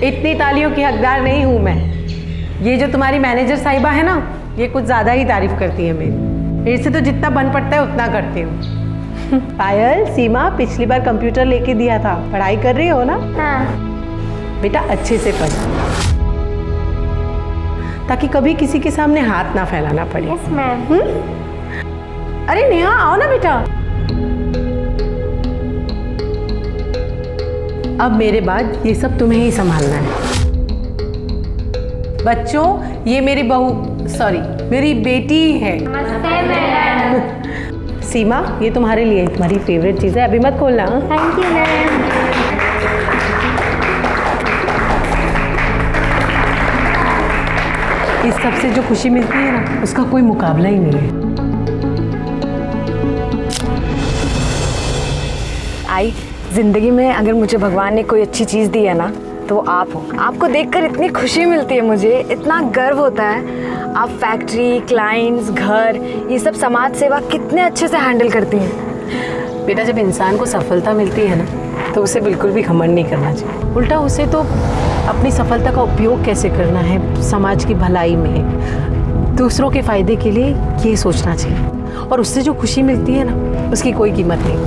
इतनी तालियों की हकदार नहीं हूँ मैं। ये जो तुम्हारी मैनेजर साहिबा है ना, ये कुछ ज़्यादा ही तारीफ करती है मेरी। मेरे से तो जितना बन पड़ता है उतना करती हूँ। पायल, सीमा पिछली बार कंप्यूटर लेके दिया था, पढ़ाई कर रही हो ना? हाँ। बेटा अच्छे से पढ़, ताकि कभी किसी के सामने हाथ ना फैलाना पड़े। Yes ma'am. अरे नेहा आओ ना बेटा। अब मेरे बाद ये सब तुम्हें ही संभालना है। बच्चों, ये मेरी बहू, सॉरी मेरी बेटी है। नमस्ते मैडम। सीमा, ये तुम्हारे लिए तुम्हारी फेवरेट चीज़ है, अभी मत खोलना। Thank you ma'am. इस सब से जो खुशी मिलती है ना, उसका कोई मुकाबला ही नहीं है। आई, जिंदगी में अगर मुझे भगवान ने कोई अच्छी चीज़ दी है ना, तो वो आप हो। आपको देखकर इतनी खुशी मिलती है, मुझे इतना गर्व होता है। आप फैक्ट्री, क्लाइंट्स, घर, ये सब समाज सेवा कितने अच्छे से हैंडल करती हैं। बेटा, जब इंसान को सफलता मिलती है ना, तो उसे बिल्कुल भी घमंड नहीं करना चाहिए। उल्टा उसे तो अपनी सफलता का उपयोग कैसे करना है समाज की भलाई में, दूसरों के फायदे के लिए, ये सोचना चाहिए। और उससे जो खुशी मिलती है ना, उसकी कोई कीमत नहीं।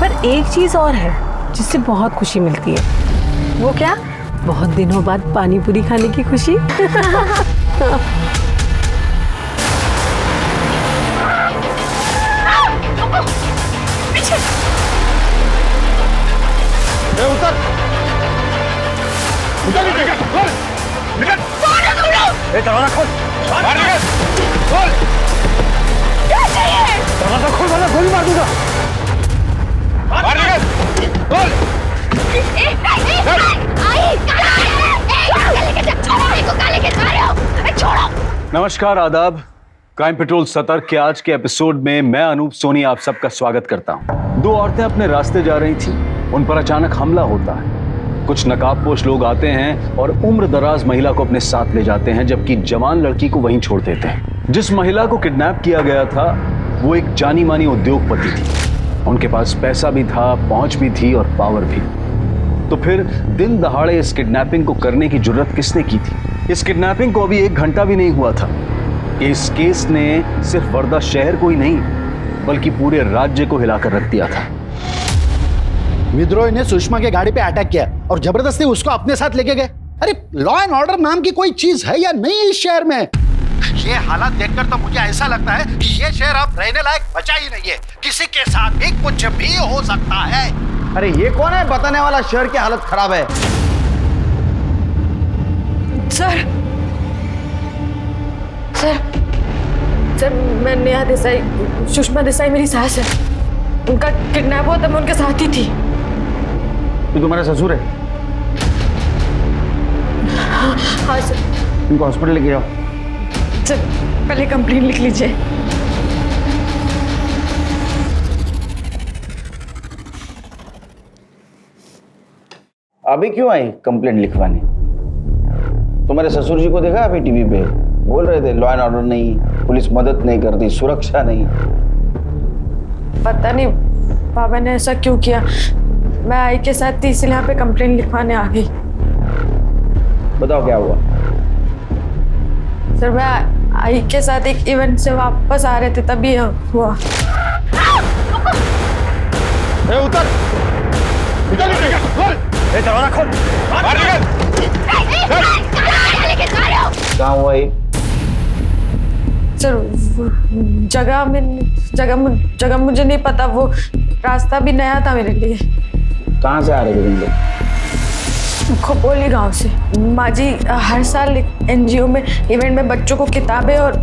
पर एक चीज़ और है जिससे बहुत खुशी मिलती है। वो क्या? बहुत दिनों बाद पानी पूरी खाने की खुशी। उतर निकल खोल निकल दरवाजा खोल खोल क्या चाहिए? दरवाजा खोल वरना गोली मार दूंगा। बाहर निकल खोल। नमस्कार, आदाब। क्राइम पेट्रोल सतर्क के आज के एपिसोड में मैं अनूप सोनी आप सबका स्वागत करता हूं। दो औरतें अपने रास्ते जा रही थी, उन पर अचानक हमला होता है। कुछ नकाबपोश लोग आते हैं और उम्र दराज महिला को अपने साथ ले जाते हैं, जबकि जवान लड़की को वहीं छोड़ देते हैं। जिस महिला को किडनैप किया गया था वो एक जानी मानी उद्योगपति थी। उनके पास पैसा भी था, पहुंच भी थी और पावर भी। तो फिर दिन दहाड़े इस किडनैपिंग को करने की जुर्रत किसने की थी? इस किडनैपिंग को अभी 1 घंटा भी नहीं हुआ था। इस केस ने सिर्फ वर्धा शहर को ही नहीं बल्कि पूरे राज्य को हिलाकर रख दिया था। विद्रोही ने सुषमा के गाड़ी पे अटैक किया और जबरदस्ती उसको अपने साथ लेके गए। अरे लॉ एंड ऑर्डर नाम की कोई चीज है या नहीं इस शहर में? ये हालात देखकर तो मुझे ऐसा लगता है कि ये शहर अब रहने लायक बचा ही नहीं है। किसी के साथ भी कुछ भी हो सकता है। अरे ये कौन है बताने वाला शहर की हालत खराब है? सर, सर मैं नेहा देसाई, सुषमा देसाई मेरी सास है। उनका किडनैप हुआ था, मैं उनके साथ ही थी। तू तुम्हारा ससुर है? हाँ सर। इनको हॉस्पिटल लेके जाओ। सर पहले कंप्लेंट लिख लीजिए। अभी क्यों आई कंप्लेंट लिखवाने? तुम्हारे ससुर जी को देखा अभी टीवी पे बोल रहे थे लॉ एंड ऑर्डर नहीं, पुलिस मदद नहीं करती, सुरक्षा नहीं। पता नहीं बाबा ने ऐसा क्यों किया। मैं आई के साथ थी इसलिए यहाँ पे कंप्लेंट लिखवाने आ गई। बताओ क्या हुआ? सर मैं आई के साथ एक इवेंट से वापस आ रहे थे, तभी हुआ। उतर निकल खोल दरवाजा खोल। कहाँ हुआ ये? सर जगह मुझे नहीं पता, वो रास्ता भी नया था मेरे लिए। कहाँ से आ रहे थे तुम लोग? खोपोली गांव से। माँ जी हर साल एनजीओ में इवेंट में बच्चों को किताबें और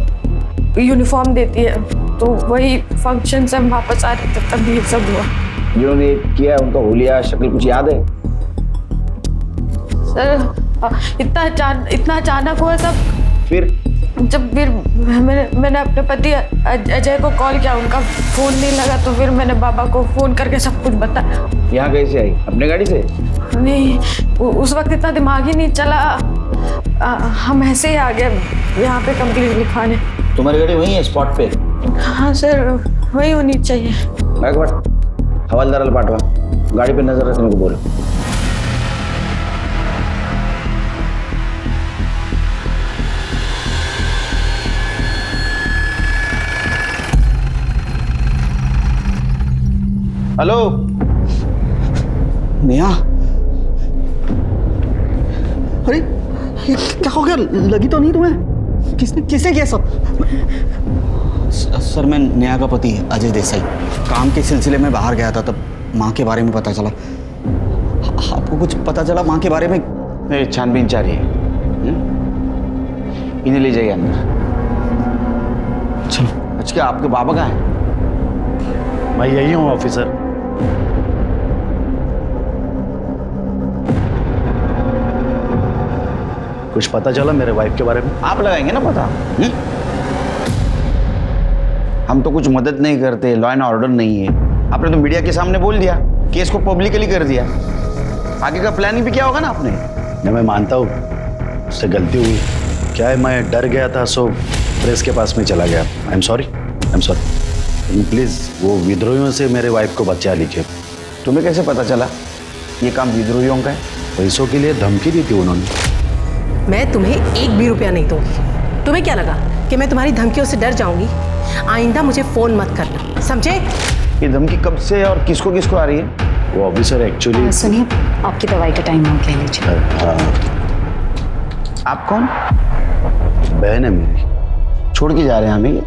यूनिफॉर्म देती है, तो वही फंक्शन से हम वापस आ रहे थे, तभी ये सब हुआ। जिन्होंने किया उनका हुलिया शक्ल कुछ याद है? सर इतना अचानक हुआ सब। फिर मैंने अपने पति अजय को कॉल किया, उनका फोन नहीं लगा, तो फिर मैंने बाबा को फोन करके सब कुछ बताया। यहाँ कैसे आई? अपने गाड़ी से? नहीं, उस वक्त इतना दिमाग ही नहीं चला। हम ऐसे ही आ गए यहाँ पे कंप्लेंट लिखवाने। तुम्हारी गाड़ी वहीं है स्पॉट पे? हाँ सर, वही होनी चाहिए। हवलदार पाठवा, गाड़ी पे नजर रखने को बोलो। हेलो नेहा, अरे ये क्या हो गया? लगी तो नहीं तुम्हें? किसने किया सब? सर मैं नेहा का पति अजय देसाई काम के सिलसिले में बाहर गया था, तब माँ के बारे में पता चला। आपको कुछ पता चला माँ के बारे में? नहीं, छानबीन जारी है। इन्हें ले जाइए अंदर। चलो। अच्छा, आपके बाबा कहाँ हैं? मैं यही हूँ ऑफिसर। कुछ पता चला मेरे वाइफ के बारे में? आप लगाएंगे ना पता। हम तो कुछ मदद नहीं करते, लॉ एंड ऑर्डर नहीं है। आपने तो मीडिया के सामने बोल दिया, केस को पब्लिकली कर दिया। आगे का प्लानिंग भी क्या होगा ना आपने? नहीं, मैं मानता हूँ उससे गलती हुई। क्या है, मैं डर गया था, सो प्रेस के पास में चला गया। I am sorry. प्लीज वो विद्रोहियों से मेरे वाइफ को बचा लीजिए। तुम्हें कैसे पता चला ये काम विद्रोहियों का है? पैसों के लिए धमकी दी थी उन्होंने। मैं तुम्हें एक भी रुपया नहीं दूंगी। तुम्हें क्या लगा कि मैं तुम्हारी धमकियों से डर जाऊंगी? आइंदा मुझे फोन मत करना, समझे? ये धमकी कब से और किसको किसको आ रही है? वो ऑफिसर एक्चुअली। सुनिए, आपकी दवाई का टाइम हो गया, लीजिए। आप कौन? बहन है मेरी। छोड़ के जा रहे हैं हमें?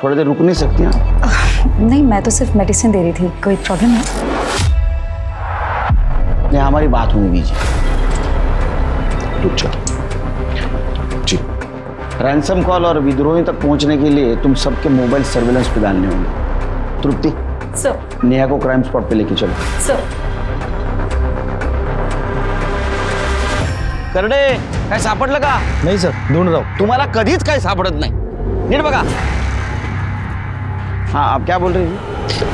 थोड़ी देर रुक नहीं सकती आप? नहीं, मैं तो सिर्फ मेडिसिन दे रही थी। कोई प्रॉब्लम है? नहीं, हमारी बात होने दीजिए। रुक जा जी। रैंसम कॉल और विद्रोही तक पहुंचने के लिए तुम सबके मोबाइल सर्विलेंस पे डालने होंगे। तृप्ति, सर। नेहा को क्राइम स्पॉट पे लेके चलो। सर। करडे, काय सापडलं का? नहीं सर, ढूंढ रहा हूँ। तुम्हाला कधीच काय सापडत नाही। नीट बघा। हाँ, आप क्या बोल रही थी?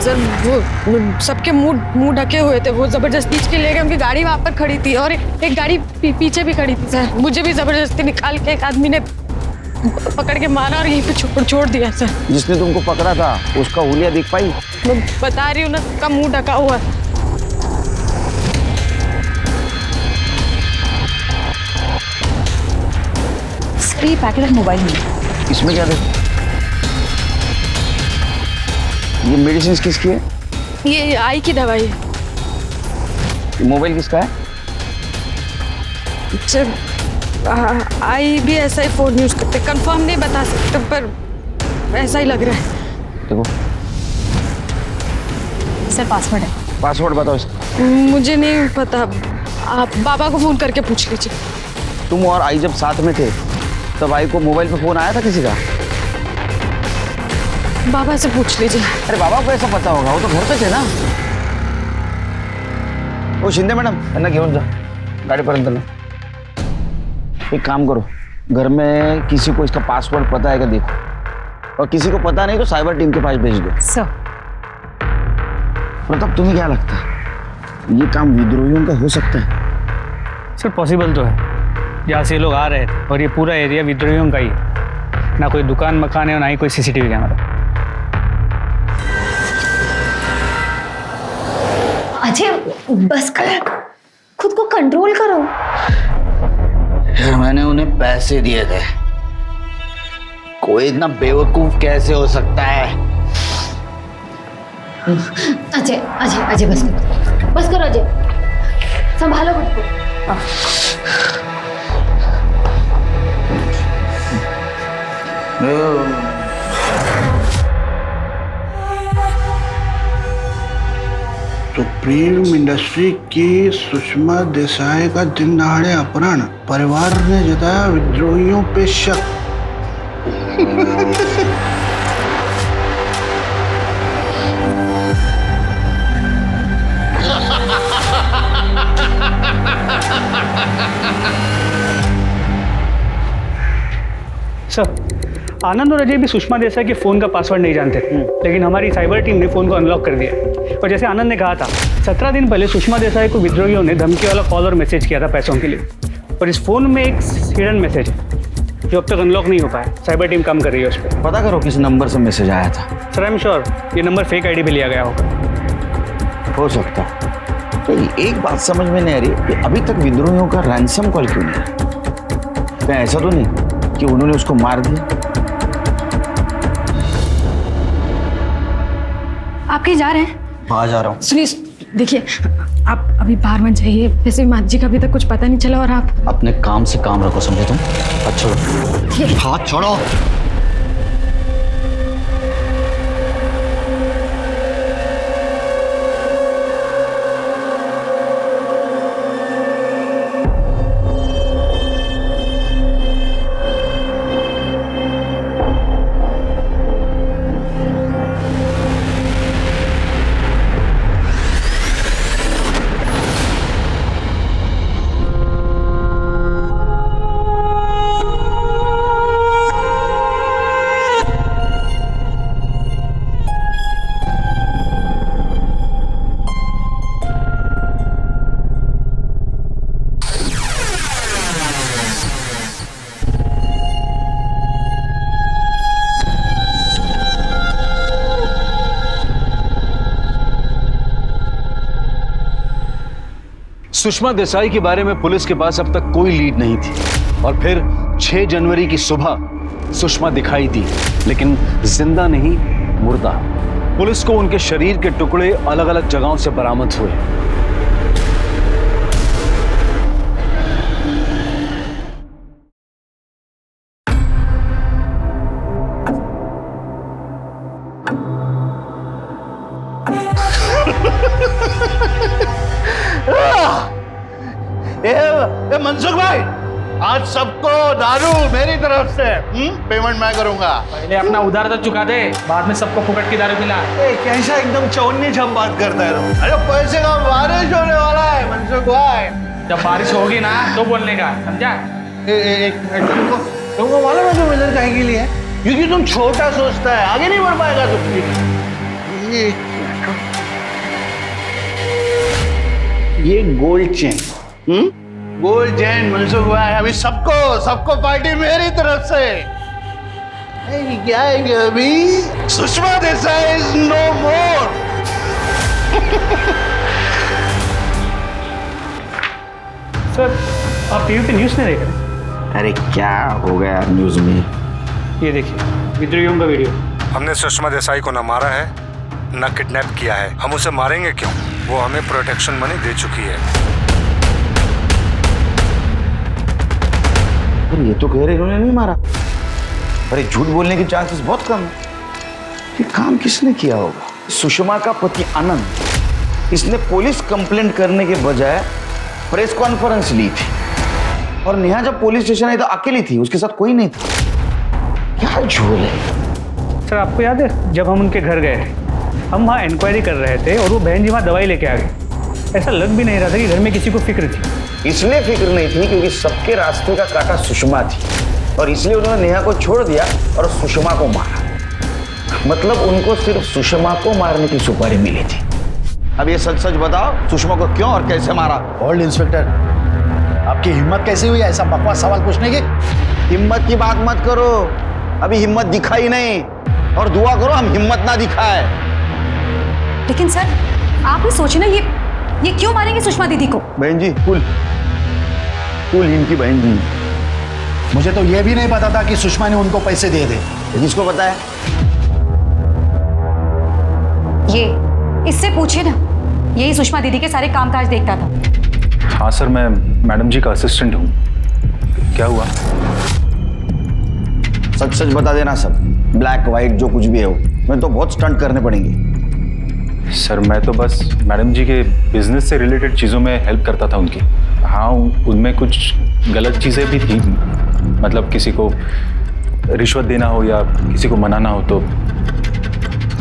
सर वो सबके मुंह ढके हुए थे, वो जबरदस्ती खींच के ले गए। उनकी गाड़ी वहाँ पर खड़ी थी और एक गाड़ी पीछे भी खड़ी थी सर। मुझे भी जबरदस्ती निकाल के एक आदमी ने पकड़ के मारा और यहीं पे छोड़ दिया सर। जिसने तुमको पकड़ा था उसका हुलिया दिख पाई? मैं बता रही हूँ ना, सबका मुंह ढका हुआ है। सर ये पैकेट मोबाइल में। इसमें क्या देखो? ये मेडिसिन किसकी है? ये आई की दवाई है ये मोबाइल किसका है? सर। आई भी ऐसा ही फोन यूज करते, कंफर्म नहीं बता सकते पर ऐसा ही लग रहा है। देखो, सर पासवर्ड है। पासवर्ड बताओ इसका। मुझे नहीं पता, आप बाबा को फोन करके पूछ लीजिए। तुम और आई जब साथ में थे तब आई को मोबाइल पे फोन आया था किसी का? बाबा से पूछ लीजिए। अरे बाबा को ऐसा पता होगा, वो तो घर पे थे ना। ओ शिंदे मैडम, यांना घेऊन जा गाडीपर्यंत ना। एक काम करो, घर में किसी को इसका पासवर्ड पता है क्या देखो, और किसी को पता नहीं तो साइबर टीम के पास भेज दो। सर प्रताप, तुम्हें क्या लगता है ये काम विद्रोहियों का हो सकता है? सर पॉसिबल तो है। जहाँ से ये लोग आ रहे थे और ये पूरा एरिया विद्रोहियों का ही है। ना कोई दुकान मकान है और ना ही कोई सीसीटीवी कैमरा। अजय बस कर, खुद को कंट्रोल करो। यार मैंने उन्हें पैसे दिए थे, कोई इतना बेवकूफ कैसे हो सकता है? अजय अजय अजय बस करो अजय, संभालो खुद को। सुप्रीम इंडस्ट्री की सुषमा देसाई का दिन दहाड़े अपहरण, परिवार ने जताया विद्रोहियों पे शक। सर, आनंद और अजय भी सुषमा देसाई के फ़ोन का पासवर्ड नहीं जानते थे, लेकिन हमारी साइबर टीम ने फ़ोन को अनलॉक कर दिया। और जैसे आनंद ने कहा था, 17 दिन पहले सुषमा देसाई को विद्रोहियों ने धमकी वाला कॉल और मैसेज किया था पैसों के लिए। और इस फ़ोन में एक हिडन मैसेज है जो अब तक अनलॉक नहीं हो पाया। साइबर टीम काम कर रही है उस पर। पता करो किस नंबर से मैसेज आया था। सर आई एम श्योर ये नंबर फेक आईडी पे लिया गया होगा। हो सकता। तो एक बात समझ में नहीं आ रही कि अभी तक विद्रोहियों का रैंसम कॉल क्यों नहीं आया? क्या ऐसा तो नहीं कि उन्होंने उसको मार दिया? आप कहीं जा रहे हैं? बाहर जा रहा हूँ। सुनिए, देखिए, आप अभी बाहर मत जाइए। वैसे भी माँ जी का अभी तक कुछ पता नहीं चला और आप अपने काम से काम रखो, समझे तुम? हाथ छोड़ो, हाथ छोड़ो। सुषमा देसाई के बारे में पुलिस के पास अब तक कोई लीड नहीं थी और फिर 6 जनवरी की सुबह सुषमा दिखाई दी, लेकिन जिंदा नहीं, मुर्दा। पुलिस को उनके शरीर के टुकड़े अलग अलग जगहों से बरामद हुए। ए मनसुख भाई, आज सबको दारू मेरी तरफ से पेमेंट मैं करूंगा। पहले अपना उधार तो चुका दे, बाद में सबको फुकट की दारू पिला। कैसा एकदम चौनी छम बात करता है तू? अरे पैसे का बारिश होने वाला है मनसुख भाई। जब बारिश होगी ना तो बोलने का, समझा? एक मिनट, तुमको मालूम है तुम इधर काहे के लिए? क्योंकि तुम छोटा सोचता है, आगे नहीं बढ़ पाएगा तुम। ये gold chain, gold chain Mansukh भाई, अभी सबको पार्टी मेरी तरफ से। क्या है अभी? Sushma Desai is no more. Sir, आप टीवी पे न्यूज़ नहीं देख रहे? अरे क्या हो गया न्यूज में? ये देखिए, विद्रोहियों का वीडियो। हमने सुषमा देसाई को न मारा है न किडनैप किया है। हम उसे मारेंगे क्यों? वो हमें प्रोटेक्शन मनी दे चुकी है। ये तो कह रहे इन्होंने नहीं मारा। अरे झूठ बोलने के चांसेस बहुत कम है। ये काम किसने किया होगा? सुषमा का पति आनंद, इसने पुलिस कंप्लेंट करने के बजाय प्रेस कॉन्फ्रेंस ली थी और नेहा जब पुलिस स्टेशन आई तो अकेली थी, उसके साथ कोई नहीं था। क्या झोल है। सर, आपको याद है जब हम उनके घर गए, हम वहाँ इंक्वायरी कर रहे थे और वो बहन जी वहाँ दवाई लेके आ गई। ऐसा लग भी नहीं रहा था कि घर में किसी को फिक्र थी। इसलिए फिक्र नहीं थी क्योंकि सबके रास्ते का कांटा सुषमा थी और इसलिए उन्होंने नेहा को छोड़ दिया और सुषमा को मारा। मतलब उनको सिर्फ सुषमा को मारने की सुपारी मिली थी। अब ये सच सच बताओ, सुषमा को क्यों और कैसे मारा? होल्ड इंस्पेक्टर, आपकी हिम्मत कैसे हुई ऐसा बकवास सवाल पूछने की? हिम्मत की बात मत करो, अभी हिम्मत दिखाई नहीं, और दुआ करो हम हिम्मत ना दिखाए। लेकिन सर, आप भी सोचिए ना, ये क्यों मारेंगे सुषमा दीदी को? बहन जी, कुल इनकी बहन जी। मुझे तो यह भी नहीं पता था कि सुषमा ने उनको पैसे दिए थे। किसको पता है? ये इससे पूछे ना, यही सुषमा दीदी के सारे कामकाज देखता था। हाँ सर, मैं मैडम जी का असिस्टेंट हूँ। क्या हुआ? सच सच बता देना सब, ब्लैक व्हाइट जो कुछ भी है वो। मैं तो बहुत स्टंट करने पड़ेंगे। सर, मैं तो बस मैडम जी के बिजनेस से रिलेटेड चीज़ों में हेल्प करता था उनकी। हाँ, उनमें कुछ गलत चीज़ें भी थी, मतलब किसी को रिश्वत देना हो या किसी को मनाना हो तो।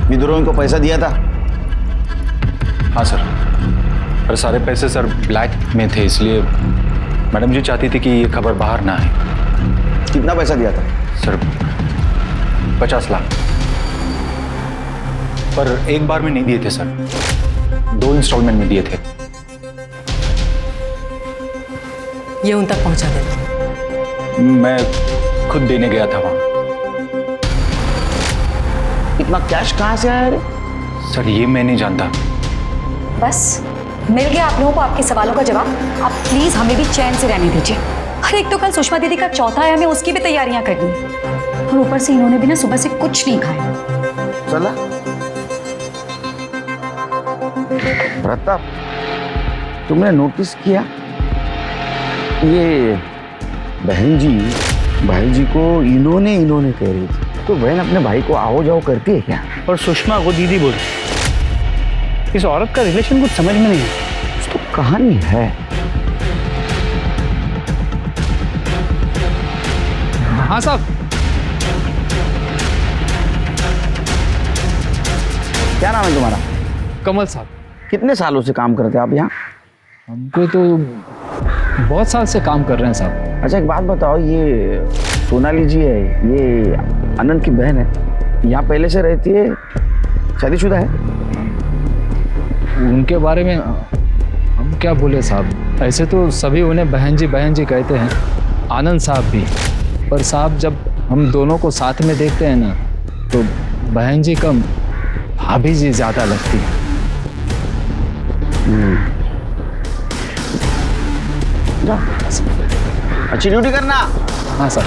विद्रोहियों को पैसा दिया था? हाँ सर, पर सारे पैसे सर ब्लैक में थे, इसलिए मैडम जी चाहती थी कि ये खबर बाहर ना आए। कितना पैसा दिया था? सर 50 लाख, पर एक बार में नहीं दिए थे सर, 2 इंस्टॉलमेंट में दिए थे। ये उन तक पहुंचा देना। मैं खुद देने गया था वहां। इतना कैश कहां से आया रे? सर, ये मैं नहीं जानता। बस मिल गया आप लोगों को आपके सवालों का जवाब। आप प्लीज हमें भी चैन से रहने दीजिए। अरे एक तो कल सुषमा दीदी का चौथा है, हमें उसकी भी तैयारियां करनी है और ऊपर से इन्होंने भी ना सुबह से कुछ नहीं खाया। चला प्रताप, तुमने नोटिस किया ये बहन जी भाई जी को इन्होंने कह रही थी, तो बहन अपने भाई को आओ जाओ करती है क्या? और सुषमा को दीदी बोल। इस औरत का रिलेशन कुछ समझ में नहीं है। तो कहानी है। हाँ साहब। क्या नाम है तुम्हारा? कमल साहब। कितने सालों से काम करते हैं आप यहाँ? हमको तो बहुत साल से काम कर रहे हैं साहब। अच्छा एक बात बताओ, ये सोनाली जी है, ये आनंद की बहन है, यहाँ पहले से रहती है, शादीशुदा है? उनके बारे में हम क्या बोले साहब, ऐसे तो सभी उन्हें बहन जी कहते हैं, आनंद साहब भी। पर साहब जब हम दोनों को साथ में देखते हैं ना, तो बहन जी कम भाभी जी ज़्यादा लगती है। अच्छी ड्यूटी करना। हाँ सर।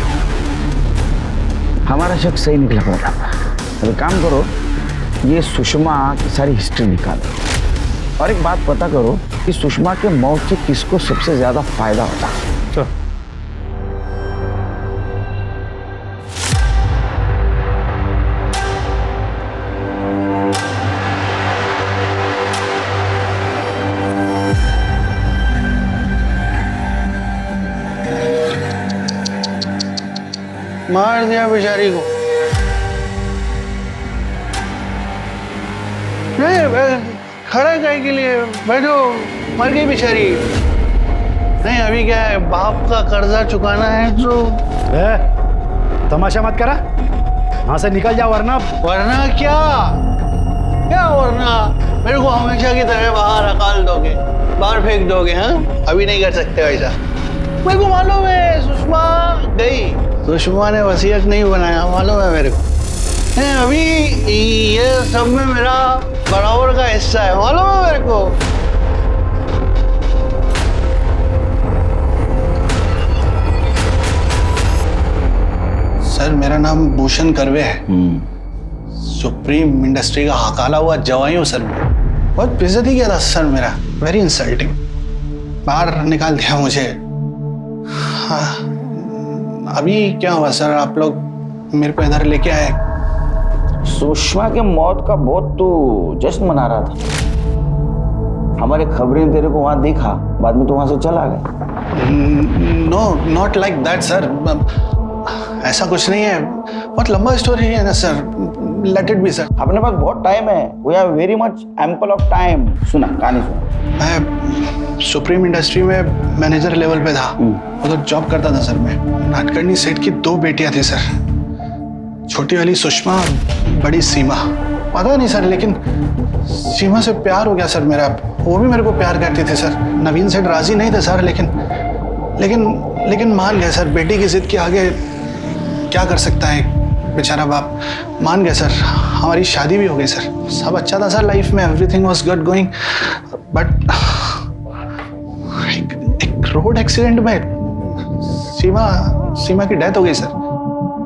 हमारा शक सही निकला पड़ा। अब एक काम करो, ये सुषमा की सारी हिस्ट्री निकालो और एक बात पता करो कि सुषमा के मौत से किसको सबसे ज्यादा फायदा होता है। मार दिया बेचारी को। नहीं, खड़ा काहे के लिए? बैठो, मर गई बेचारी। नहीं अभी क्या है, बाप का कर्जा चुकाना है तो। तमाशा मत करा, वहां से निकल जाओ वरना। वरना क्या वरना? मेरे को हमेशा की तरह बाहर हकाल दोगे, बाहर फेंक दोगे? हाँ अभी नहीं कर सकते वैसा। मेरे को मालूम है सुषमा गई, सुषमा ने वसीयत नहीं बनाया, मालूम है मेरे को। अभी ये सब में मेरा बराबर का हिस्सा है, मालूम है मेरे को। सर मेरा नाम भूषण करवे है, सुप्रीम इंडस्ट्री का हकाला हुआ जवाई हूँ सर। मैं बहुत बेइज्जती किया था सर मेरा, वेरी इंसल्टिंग, बाहर निकाल दिया मुझे। हाँ अभी क्या हुआ सर, आप लोग मेरे को इधर लेके आए? सुषमा के मौत का बहुत तो जश्न मना रहा था, हमारे खबरें तेरे को वहां देखा, बाद में तो वहां से चला गया। No not like that sir, ऐसा कुछ नहीं है, बहुत लंबा स्टोरी है ना sir, let it be sir. अपने पास बहुत टाइम है, we have very much ample of time. सुना कहानी सुना। मैं सुप्रीम इंडस्ट्री में मैनेजर लेवल पे था, उधर जॉब करता था सर मैं। नाटकर्णी सेठ की 2 बेटियां थी सर, छोटी वाली सुषमा, बड़ी सीमा। पता नहीं सर, लेकिन सीमा से प्यार हो गया सर मेरा, वो भी मेरे को प्यार करती थी सर। नवीन सेठ राजी नहीं थे सर, लेकिन मान गए सर, बेटी की जिद के आगे क्या कर सकता है बेचारा बाप। मान गए सर, हमारी शादी भी हो गई सर, सब अच्छा था सर लाइफ में, everything was good going. But एक रोड एक्सीडेंट में सीमा की डेथ हो गई सर।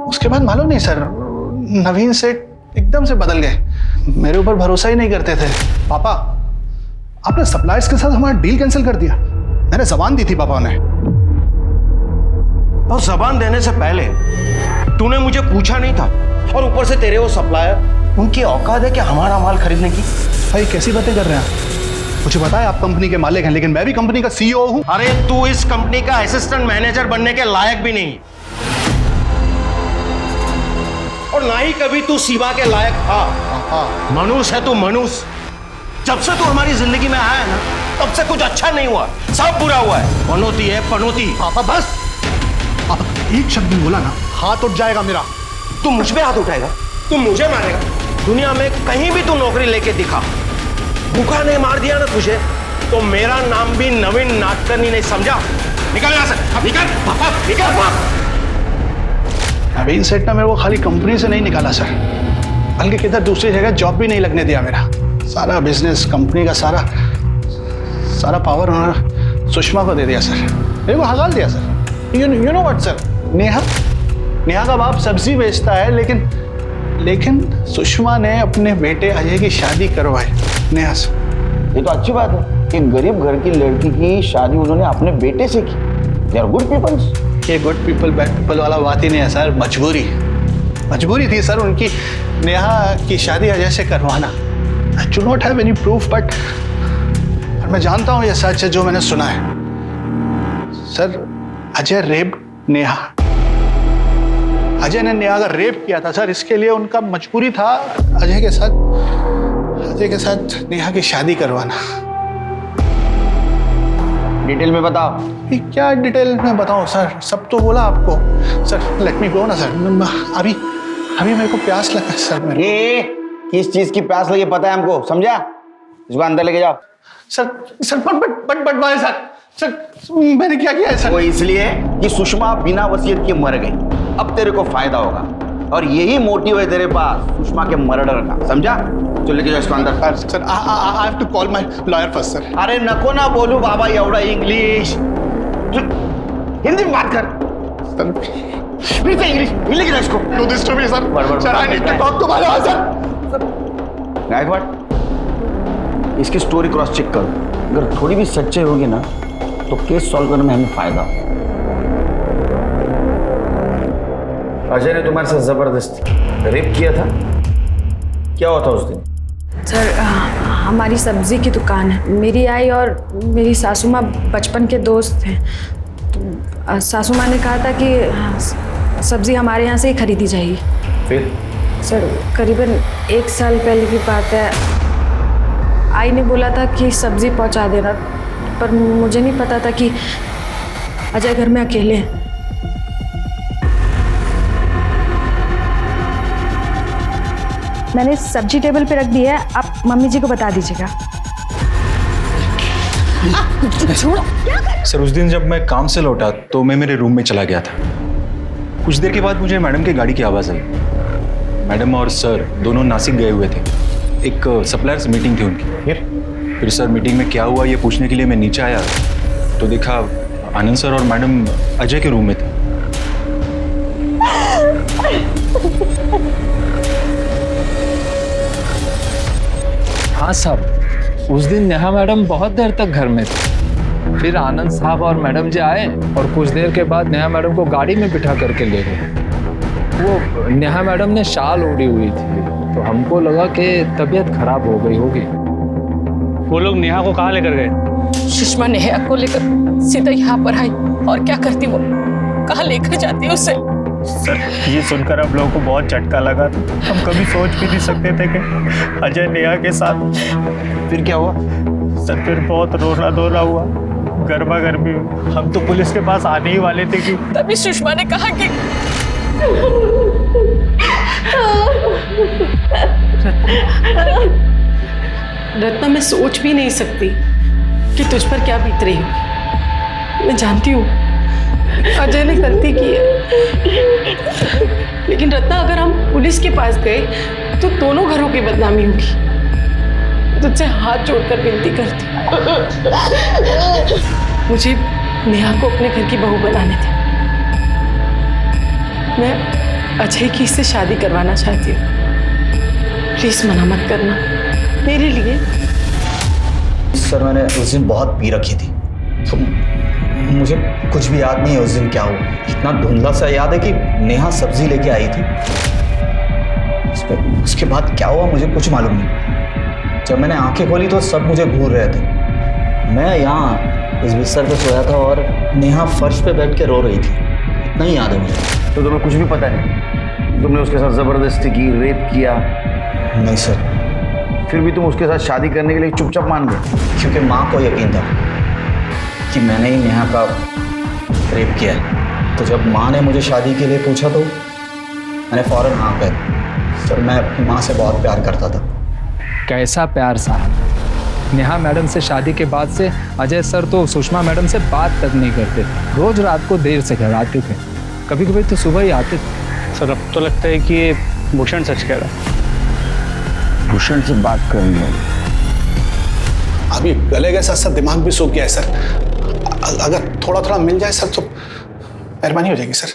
उसके बाद मालूम नहीं सर, नवीन सेठ एकदम से बदल गए, मेरे ऊपर भरोसा ही नहीं करते थे। पापा, आपने सप्लायर्स के साथ हमारा डील कैंसिल कर दिया। मैंने जबान दी थी पापा ने। और जबान देने से पहले तूने मुझे पूछा नहीं था, और ऊपर से तेरे वो सप्लायर, उनकी औकात है कि हमारा माल खरीदने की? भाई कैसी बातें कर रहे हैं आप? मुझे पता है आप कंपनी के मालिक हैं, लेकिन मैं भी कंपनी का सीईओ हूं। अरे तू इस कंपनी का असिस्टेंट मैनेजर बनने के लायक भी नहीं, और ना ही कभी तू सीमा के लायक था। मनुष्य है तू, मनुष्य। जब से तू हमारी जिंदगी में आया है ना, तब से कुछ अच्छा नहीं हुआ, सब बुरा हुआ है। पनौती है पनौती। पापा बस, आप एक शब्द भी बोला ना, हाथ उठ जाएगा मेरा। तू मुझ पे हाथ उठाएगा? तू मुझे मारेगा? दुनिया में कहीं भी तू नौकरी लेके दिखा, भूखा नहीं मार दिया ना तुझे, तो मेरा नाम भी नवीन नाटकर्णी नहीं, समझा? निकल यहां से, निकल पापा, निकल। नवीन सेठ ने मेरे को खाली कंपनी से नहीं निकाला सर, बल्कि किधर दूसरी जगह जॉब भी नहीं लगने दिया मेरा। सारा बिजनेस, कंपनी का सारा पावर उन्होंने सुषमा को दे दिया सर, मेरे को हकाल दिया sir. You know what sir, Neha का बाप सब्जी बेचता है, लेकिन सुषमा ने अपने बेटे अजय की शादी करवाई नेहा से। ये तो अच्छी बात है कि गरीब घर की लड़की की शादी उन्होंने अपने बेटे से की। They are good peoples. ये गुड पीपल बैड पीपल वाला बात ही नहीं है सर, मजबूरी थी सर उनकी नेहा की शादी अजय से करवाना। I do not have any proof but मैं जानता हूँ ये सच है जो मैंने सुना है। सर अजय रेप नेहा, अजय ने नेहा का रेप किया था सर, इसके लिए उनका मजबूरी था अजय के साथ नेहा की शादी करवाना। डिटेल में बताओ। ये क्या डिटेल में बताऊं सर, सब तो बोला आपको। सर लेट मी गो ना सर, अभी मेरे को प्यास लगा सर। मेरे ये किस चीज की प्यास लगी पता है हमको, समझा? इसको अंदर लेके जाओ। सर बट भाई सर मैंने क्या किया है सर? वो इसलिए कि सुषमा बिना वसीयत के मर गई, अब तेरे को फायदा होगा और यही मोटिव है तेरे पास सुषमा के मर्डर का, समझा? तो लेके जाओ इसको अंदर। Sir I have to call my lawyer first sir. अरे नको ना बोलू बाबा एवढा इंग्लिश, हिंदी में बात कर। इंग्लिश लेके जाओ इसको। Do this to me sir. Sir I need to talk to my lawyer sir. Gaikwad, इसकी स्टोरी क्रॉस चेक करो, अगर थोड़ी भी सच्चाई होगी ना तो केस सॉल्व करने में हमें फायदा। अजय ने तुम्हारे साथ जबरदस्ती रेप किया था, क्या हुआ था उस दिन? सर हमारी सब्जी की दुकान है, मेरी आई और मेरी सासू माँ बचपन के दोस्त हैं। तो सासू माँ ने कहा था कि सब्जी हमारे यहाँ से ही खरीदी जाएगी। फिर? सर करीबन 1 साल पहले की बात है, आई ने बोला था कि सब्जी पहुँचा देना, पर मुझे नहीं पता था कि अजय घर में अकेले हैं। मैंने सब्जी टेबल पे रख दी है, आप मम्मी जी को बता दीजिएगा। सर उस दिन जब मैं काम से लौटा तो मैं मेरे रूम में चला गया था। कुछ देर के बाद मुझे मैडम की गाड़ी की आवाज़ आई। मैडम और सर दोनों नासिक गए हुए थे, एक सप्लायर्स मीटिंग थी उनकी। फिर सर मीटिंग में क्या हुआ ये पूछने के लिए मैं नीचे आया तो देखा आनंद सर और मैडम अजय के रूम में थे। हाँ साहब, उस दिन नेहा मैडम बहुत देर तक घर में थे। फिर आनंद साहब और मैडम जी आए और कुछ देर के बाद नेहा मैडम को गाड़ी में बिठा करके ले गए। वो नेहा मैडम ने शाल ओढ़ी हुई थी तो हमको लगा कि तबीयत खराब हो गई होगी। वो लोग नेहा को कहाँ लेकर गए? सुषमा नेहा को लेकर सीधा यहाँ पर आई, और क्या करती वो, कहाँ लेकर जाती उसे? सर ये सुनकर हम लोगों को बहुत झटका लगा था, हम कभी सोच भी नहीं सकते थे कि अजय नेहा के साथ। फिर क्या हुआ? सर फिर बहुत रोना धोना हुआ, गर्मा गर्मी। हम तो पुलिस के पास आने ही वाले थे कि तभी सुषमा ने कहा कि रत्ना मैं सोच भी नहीं सकती कि तुझ पर क्या बीत रही होगी। मैं जानती हूँ अजय ने गलती की है, लेकिन रत्ना अगर हम पुलिस के पास गए तो दोनों घरों की बदनामी होगी। तुझसे हाथ जोड़कर विनती करती, मुझे नेहा को अपने घर की बहू बनाने दे। मैं अजय की इससे शादी करवाना चाहती हूँ, प्लीज मना मत करना मेरे लिए। सर मैंने उस दिन बहुत पी रखी थी तो मुझे कुछ भी याद नहीं है उस दिन क्या हुआ। इतना धुंधला सा याद है कि नेहा सब्जी लेके आई थी, उसके बाद क्या हुआ मुझे कुछ मालूम नहीं। जब मैंने आंखें खोली तो सब मुझे घूर रहे थे। मैं यहाँ इस बिस्तर पे सोया था और नेहा फर्श पे बैठ के रो रही थी, इतना ही याद है मुझे। तो तुम्हें कुछ भी पता नहीं? तुमने उसके साथ जबरदस्ती की, रेप किया? नहीं सर। फिर भी तुम उसके साथ शादी करने के लिए चुपचाप मान गए? क्योंकि माँ को यकीन था कि मैंने ही नेहा का रेप किया है। तो जब माँ ने मुझे शादी के लिए पूछा तो मैंने फौरन हाँ कह दी। सर मैं अपनी माँ से बहुत प्यार करता था। कैसा प्यार साहब। नेहा मैडम से शादी के बाद से अजय सर तो सुषमा मैडम से बात तक नहीं करते, रोज रात को देर से घर आते थे, कभी कभी तो सुबह ही आते थे। सर अब तो लगता है कि ये भूषण सच कह रहा है। भूषण से बात करनी है। अभी गले के साथ साथ दिमाग भी सूख गया है सर, अगर थोड़ा थोड़ा मिल जाए सर तो मेहरबानी हो जाएगी सर।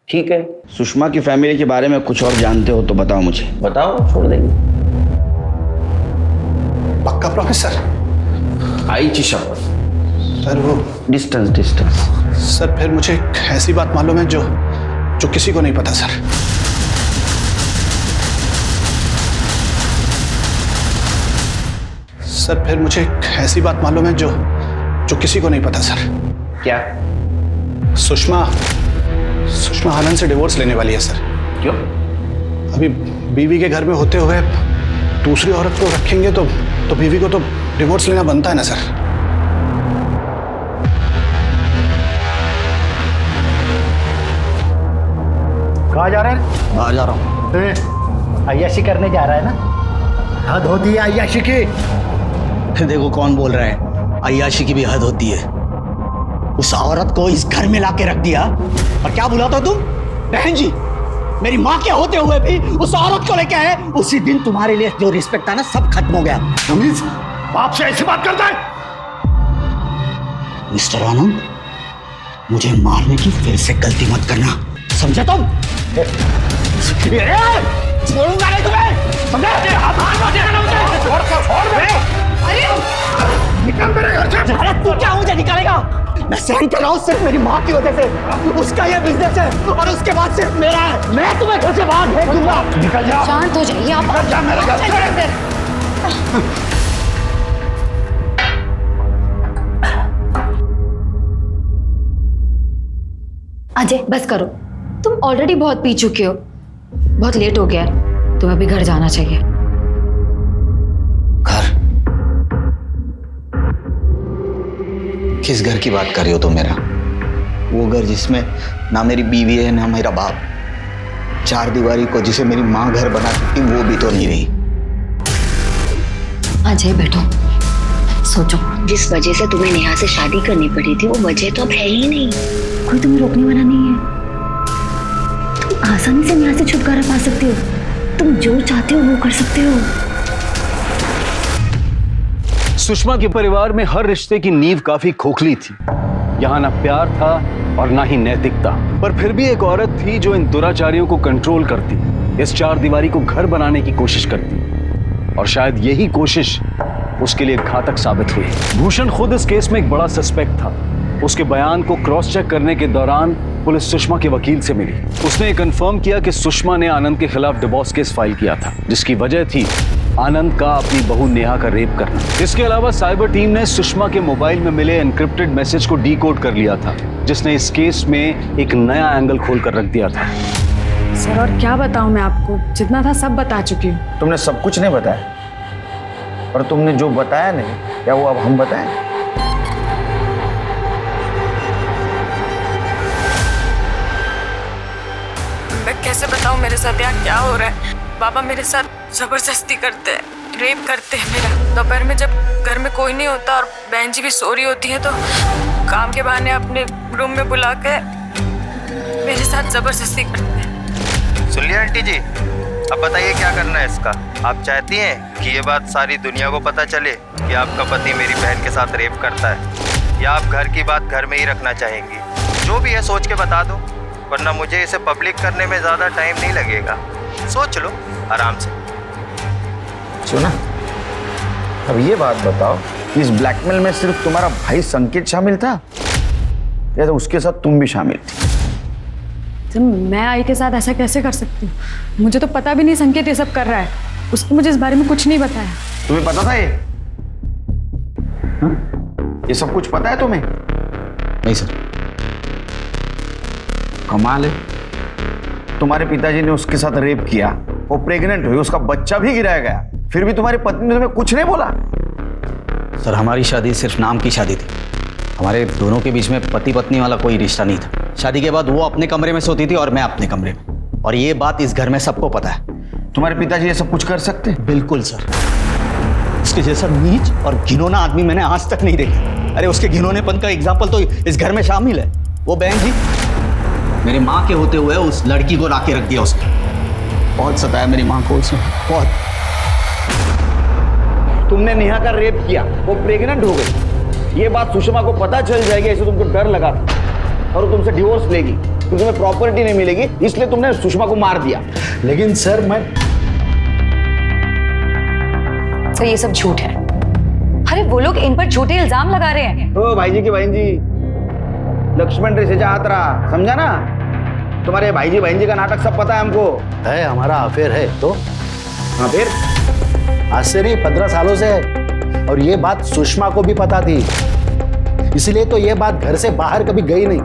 ठीक है, सुषमा की फैमिली के बारे में कुछ और जानते हो तो बताओ मुझे। बताओ, छोड़ देंगे। पक्का प्रॉमिस सर? आईची शपथ। सर वो डिस्टेंस। सर फिर मुझे एक ऐसी बात मालूम है जो किसी को नहीं पता सर। सर फिर मुझे एक ऐसी बात मालूम है जो किसी को नहीं पता सर। क्या? सुषमा आनंद से डिवोर्स लेने वाली है सर। क्यों? अभी बीवी के घर में होते हुए दूसरी औरत को रखेंगे तो बीवी को तो डिवोर्स लेना बनता है ना सर। कहाँ जा रहे हैं? बाहर जा रहा हूँ। अय्याशी करने जा रहा है ना? हद होती है अय्याशी की। देखो कौन बोल रहा है, अय्याशी की भी हद होती है। उस औरत को इस घर में लाके रख दिया और क्या बुलाता तुम? बहन जी, मेरी माँ के होते हुए भी उस औरत को लेके आए। उसी दिन तुम्हारे लिए जो रिस्पेक्ट था ना, सब खत्म हो गया। तमीज, बाप से ऐसी बात करता है? मिस्टर आनंद, मुझे मारने की फिर से गलती मत करना, समझे तुम? छोड़ूंगा नहीं तुम्हें, समझे? निकल मेरे घर से। अरे तू क्या मुझे निकालेगा? मैं सहन कर रहा हूँ सिर्फ मेरी माँ की वजह से। उसका ये बिजनेस है और उसके बाद सिर्फ मेरा है। मैं तुम्हें घर से बाहर भेज दूंगा। निकल जा। शांत हो जाइए आप। निकल जा मेरे घर से। अजय बस करो, तुम ऑलरेडी बहुत पी चुके हो, बहुत लेट हो गया है, तुम्हें अभी घर जाना चाहिए। घर? किस घर की बात कर रही हो तुम मेरा? वो घर जिसमें ना मेरी बीवी है ना मेरा बाप। चार दीवारी को जिसे मेरी माँ घर बना सकती वो भी तो नहीं रही। अजय बैठो, सोचो। जिस वजह से तुम्हें नेहा से शादी करनी पड़ी थी वो वजह तो अब है ही नहीं। कोई तुम्हें रोकने वाला नहीं है। तुम आसानी से नेहा से छुटकारा पा सकते हो। तुम जो चाहते हो वो कर सकते हो। सुषमा के परिवार में हर रिश्ते की नींव काफी खोखली थी। यहाँ ना प्यार था और ना ही नैतिकता, पर फिर भी एक औरत थी जो इन दुराचारियों को कंट्रोल करती, इस चार दीवारी को घर बनाने की कोशिश करती, और शायद यही कोशिश उसके लिए घातक साबित हुई। भूषण खुद इस केस में एक बड़ा सस्पेक्ट था। उसके बयान को क्रॉस चेक करने के दौरान पुलिस सुषमा के वकील से मिली। उसने कंफर्म किया कि सुषमा ने आनंद के खिलाफ डिवोर्स केस फाइल किया था, जिसकी वजह थी आनंद का अपनी बहू नेहा का रेप करना। इसके अलावा साइबर टीम ने सुषमा के मोबाइल में मिले एनक्रिप्टेड मैसेज को डीकोड कर लिया था, जिसने इस केस में एक नया एंगल खोल कर रख दिया था। सर और क्या बताऊं मैं आपको, जितना था सब बता चुकी हूँ। तुमने सब कुछ नहीं बताया, और तुमने जो बताया नहीं, क्या वो अब हम बताएं? मैं कैसे बताऊं मेरे साथ यहाँ क्या हो रहा है? बाबा मेरे साथ जबरदस्ती करते हैं, रेप करते हैं मेरा। दोपहर में जब घर में कोई नहीं होता और बहन जी भी सो रही होती है तो काम के बहाने अपने रूम में बुला के मेरे साथ जबरदस्ती करते हैं। सुन लिया आंटी जी, अब बताइए क्या करना है इसका? आप चाहती हैं कि ये बात सारी दुनिया को पता चले कि आपका पति मेरी बहन के साथ रेप करता है, या आप घर की बात घर में ही रखना चाहेंगी? जो भी है सोच के बता दो, वरना मुझे इसे पब्लिक करने में ज़्यादा टाइम नहीं लगेगा। सोच लो आराम से। सुना, अब ये बात बताओ, इस ब्लैकमेल में सिर्फ तुम्हारा भाई संकेत शामिल था या तो उसके साथ तुम भी शामिल थी? तो मैं आई के साथ ऐसा कैसे कर सकती हूँ? मुझे तो पता भी नहीं संकेत ये सब कर रहा है। उसने मुझे इस बारे में कुछ नहीं बताया। तुम्हें पता था ये? ये सब कुछ पता है तुम्हें? नहीं सर। कमाल है, तुम्हारे पिताजी ने उसके साथ रेप किया, वो प्रेग्नेंट हुई, उसका बच्चा भी गिराया गया, फिर भी तुम्हारी पत्नी ने तुम्हें कुछ नहीं बोला? सर हमारी शादी सिर्फ नाम की शादी थी। हमारे दोनों के बीच में पति पत्नी वाला कोई रिश्ता नहीं था। शादी के बाद वो अपने कमरे में सोती थी और मैं अपने कमरे में, और ये बात इस घर में सबको पता है। तुम्हारे पिताजी ये सब कुछ कर सकते हैं? बिल्कुल सर। उसके जैसा नीच और घिनौना आदमी मैंने आज तक नहीं देखा। अरे उसके घिनौनेपन का एग्जाम्पल तो इस घर में शामिल है। वो बहन जी, मेरी माँ के होते हुए उस लड़की को लाके रख दिया उसने। बहुत सताया मेरी माँ को उसने, बहुत। तुमने नेहा का रेप किया, वो प्रेग्नेंट हो गई, ये बात सुषमा को पता चल जाएगी, ऐसे तुमको डर लगा था, और वो तुमसे डिवोर्स लेगी, तो तुम्हें प्रॉपर्टी नहीं मिलेगी, इसलिए तुमने सुषमा को मार दिया। लेकिन सर मैं सर ये सब झूठ है। वो लोग इन पर झूठे इल्जाम लगा रहे हैं। ओ भाईजी की बहन जी, लक्ष्मण रेसेचा हाथ रहा, समझा ना? तुम्हारे भाईजी बहन जी का नाटक सब पता है हमको। है, हमारा अफेयर है तो। हाँ फिर? आज से नहीं 15 सालों से है, और ये बात सुषमा को भी पता थी, इसलिए तो ये बात घर से बाहर कभी गई नहीं।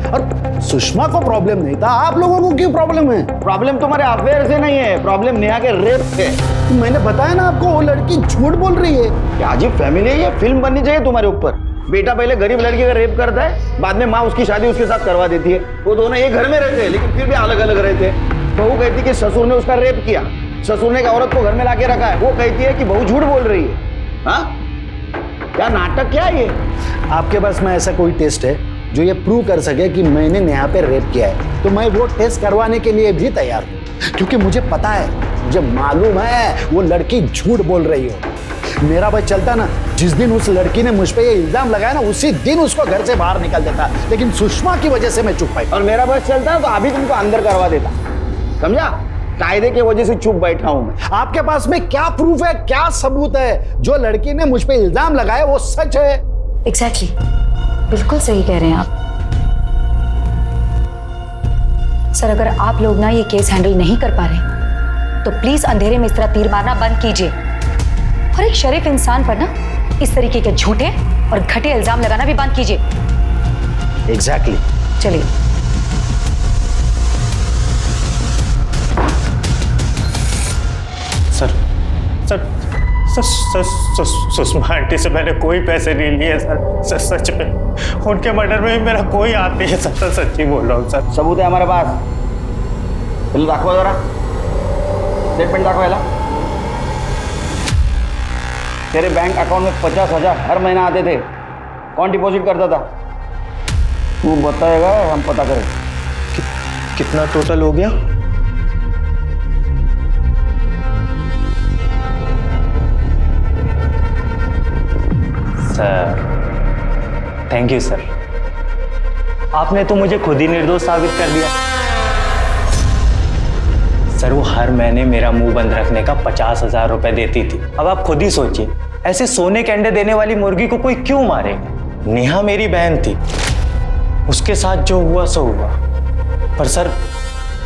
और सुषमा को प्रॉब्लम नहीं था, आप लोगों को क्यों प्रॉब्लम है? प्रॉब्लम तुम्हारे अफेयर से नहीं है, प्रॉब्लम नेहा के रेप से। मैंने बताया ना आपको, वो लड़की झूठ बोल रही है। क्या अजीब फैमिली है ये, फिल्म बननी चाहिए तुम्हारे ऊपर। बेटा पहले गरीब लड़की का रेप करता है, बाद में माँ उसकी शादी उसके साथ करवा देती है। वो दोनों एक घर में रहते हैं लेकिन फिर भी अलग अलग रहते हैं। बहू कहती कि ससुर ने उसका रेप किया, ससुर ने एक औरत को घर में लाके रखा है, वो कहती है कि बहू झूठ बोल रही है। हाँ, क्या नाटक क्या है ये? आपके पास में ऐसा कोई टेस्ट है जो ये प्रूव कर सके कि मैंने नेहा पे रेप किया है? तो मैं वो टेस्ट करवाने के लिए भी तैयार हूँ, क्योंकि मुझे पता है, मुझे मालूम है वो लड़की झूठ बोल रही हो। मेरा बस चलता ना, जिस दिन उस लड़की ने मुझ पे ये इल्जाम लगाया ना, उसी दिन उसको घर से बाहर निकाल देता, लेकिन सुषमा की वजह से मैं चुप पाई। और मेरा बस चलता तो अभी तुमको अंदर करवा देता, समझा? कायदे की वजह से चुप बैठा हूं मैं। आपके पास में क्या प्रूफ है, क्या सबूत है? जो लड़की ने मुझ पे इल्जाम लगाया वो सच है? एग्जैक्टली, बिल्कुल सही कह रहे हैं आप। सर, अगर आप लोग ना ये केस हैंडल नहीं कर पा रहे तो प्लीज अंधेरे में इस तरह तीर मारना बंद कीजिए, और एक शरीफ इंसान पर ना इस तरीके के झूठे और घटे इल्जाम लगाना भी बंद कीजिए। एग्जैक्टली। चलिए। सुषमा आंटी से मैंने कोई पैसे नहीं लिए सर, सच में उनके मर्डर में भी मेरा कोई हाथ नहीं है सर, सच्ची बोल रहा हूँ सर। सबूत है हमारे पास, चलो दाखवा जरा, स्टेटमेंट दाखवायला। तेरे बैंक अकाउंट में 50,000 हर महीना आते थे, कौन डिपॉजिट करता था? तू बताएगा, हम पता करें। कितना टोटल हो गया? सर थैंक यू सर, आपने तो मुझे खुद ही निर्दोष साबित कर दिया। सर वो हर महीने मेरा मुंह बंद रखने का 50,000 रुपए देती थी। अब आप खुद ही सोचिए, ऐसे सोने के अंडे देने वाली मुर्गी को कोई क्यों मारेगा? नेहा मेरी बहन थी, उसके साथ जो हुआ सो हुआ, पर सर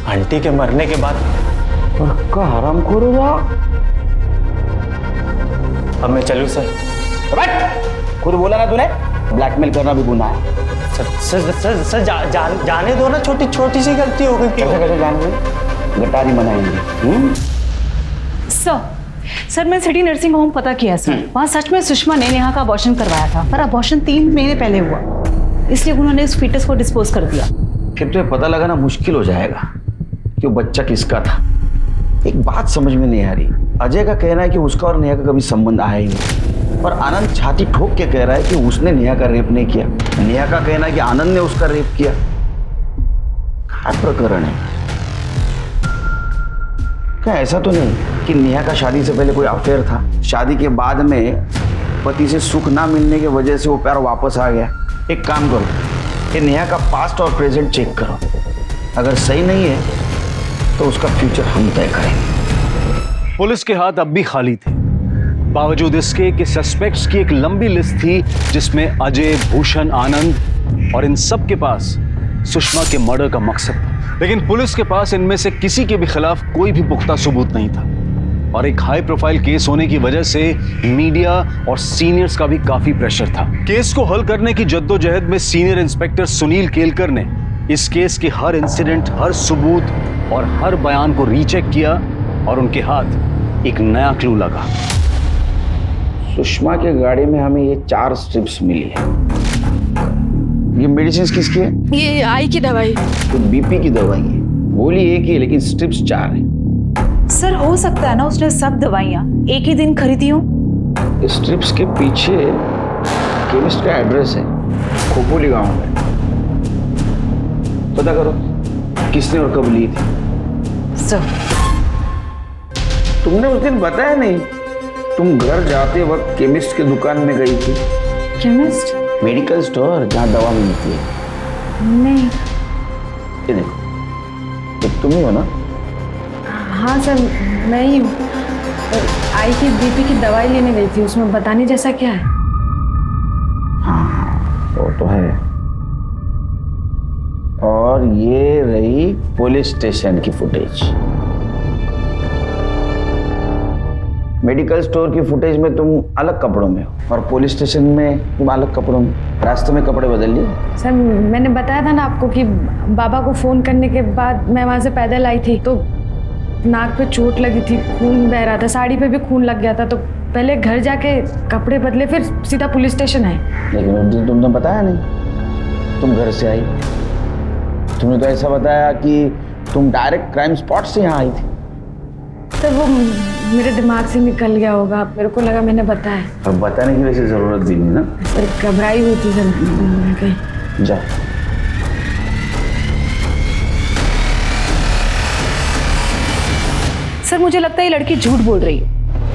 आंटी के मरने के बाद पक्का हरामखोर होगा। अब मैं चलूं सर? खुद बोला ना तूने, ब्लैकमेल करना भी गुनाह है। सर जाने दो ना, छोटी छोटी सी गलती हो गई। कैसे जाने दो? गटारी बनाएंगे। सर मैं सिटी नर्सिंग होम पता किया सर, वहाँ सच में सुषमा ने नेहा का अबॉर्शन करवाया था, पर अबॉर्शन 3 महीने पहले हुआ, इसलिए उन्होंने उस फीटस को डिस्पोज कर दिया। फिर तुम्हें पता लगाना मुश्किल हो जाएगा कि वो बच्चा किसका था। एक बात समझ में नहीं आ रही, अजय का कहना है कि उसका और नेहा का कभी संबंध आया ही नहीं, और आनंद छाती ठोक के कह रहा है कि उसने नेहा का रेप नहीं किया। नेहा का कहना है कि आनंद ने उसका रेप किया। क्या प्रकरण है? क्या ऐसा तो नहीं कि नेहा का शादी से पहले कोई अफेयर था, शादी के बाद में पति से सुख ना मिलने की वजह से वो प्यार वापस आ गया? एक काम करो, ये नेहा का पास्ट और प्रेजेंट चेक करो, अगर सही नहीं है तो उसका फ्यूचर हम तय करेंगे। पुलिस के हाथ अब भी खाली थे, बावजूद इसके कि सस्पेक्ट्स की एक लंबी लिस्ट थी जिसमें अजय, भूषण, आनंद और इन सब के पास सुषमा के मर्डर का मकसद था। लेकिन पुलिस के पास इनमें से किसी के भी खिलाफ कोई भी पुख्ता सबूत नहीं था, और एक हाई प्रोफाइल केस होने की वजह से मीडिया और सीनियर्स का भी काफी प्रेशर था। केस को हल करने की जद्दोजहद में सीनियर इंस्पेक्टर सुनील केलकर ने इस केस के हर इंसिडेंट, हर सबूत और हर बयान को रीचेक किया, और उनके हाथ एक नया क्लू लगा। सुषमा के गाड़ी में हमें ये 4 स्ट्रिप्स मिली है। ये मेडिसिन किसकी है? ये आई की दवाई। तो बीपी की दवाई है। गोली एक ही है लेकिन स्ट्रिप्स 4 है। सर हो सकता है ना उसने सब दवाइयाँ एक ही दिन खरीदी हो। स्ट्रिप्स के पीछे केमिस्ट का एड्रेस है, खोपोली गांव में। पता करो किसने और कब ली थी। सर तुमने उस दिन बताया नहीं, तुम घर जाते वक्त केमिस्ट की दुकान में गई थी। केमिस्ट? मेडिकल स्टोर जहाँ दवा मिलती है। नहीं। ये देखो, तो तुम ही हो ना? हाँ सर, मैं ही हूँ। आई की बीपी की दवाई लेने गई थी, उसमें बताने जैसा क्या है? हाँ वो तो है। और ये रही पुलिस स्टेशन की फुटेज। मेडिकल स्टोर की फुटेज में तुम अलग कपड़ों में हो और पुलिस स्टेशन में तुम अलग कपड़ों में। रास्ते में कपड़े बदल लिए? सर मैंने बताया था ना आपको कि बाबा को फोन करने के बाद मैं वहां से पैदल आई थी, तो नाक पे चोट लगी थी, खून बह रहा था, साड़ी पे भी खून लग गया था, तो पहले घर जाके कपड़े बदले, फिर सीधा पुलिस स्टेशन आए। लेकिन उस दिन तुमने बताया नहीं, तुम घर से आई। तुमने तो ऐसा बताया कि तुम डायरेक्ट क्राइम स्पॉट से यहाँ आई थी। सर वो मेरे दिमाग से निकल गया होगा, मेरे को लगा मैंने बताया। और बताने की वैसे जरूरत भी नहीं ना। सर घबराई हुई थी सर। जाओ। सर मुझे लगता है ये लड़की झूठ बोल रही है,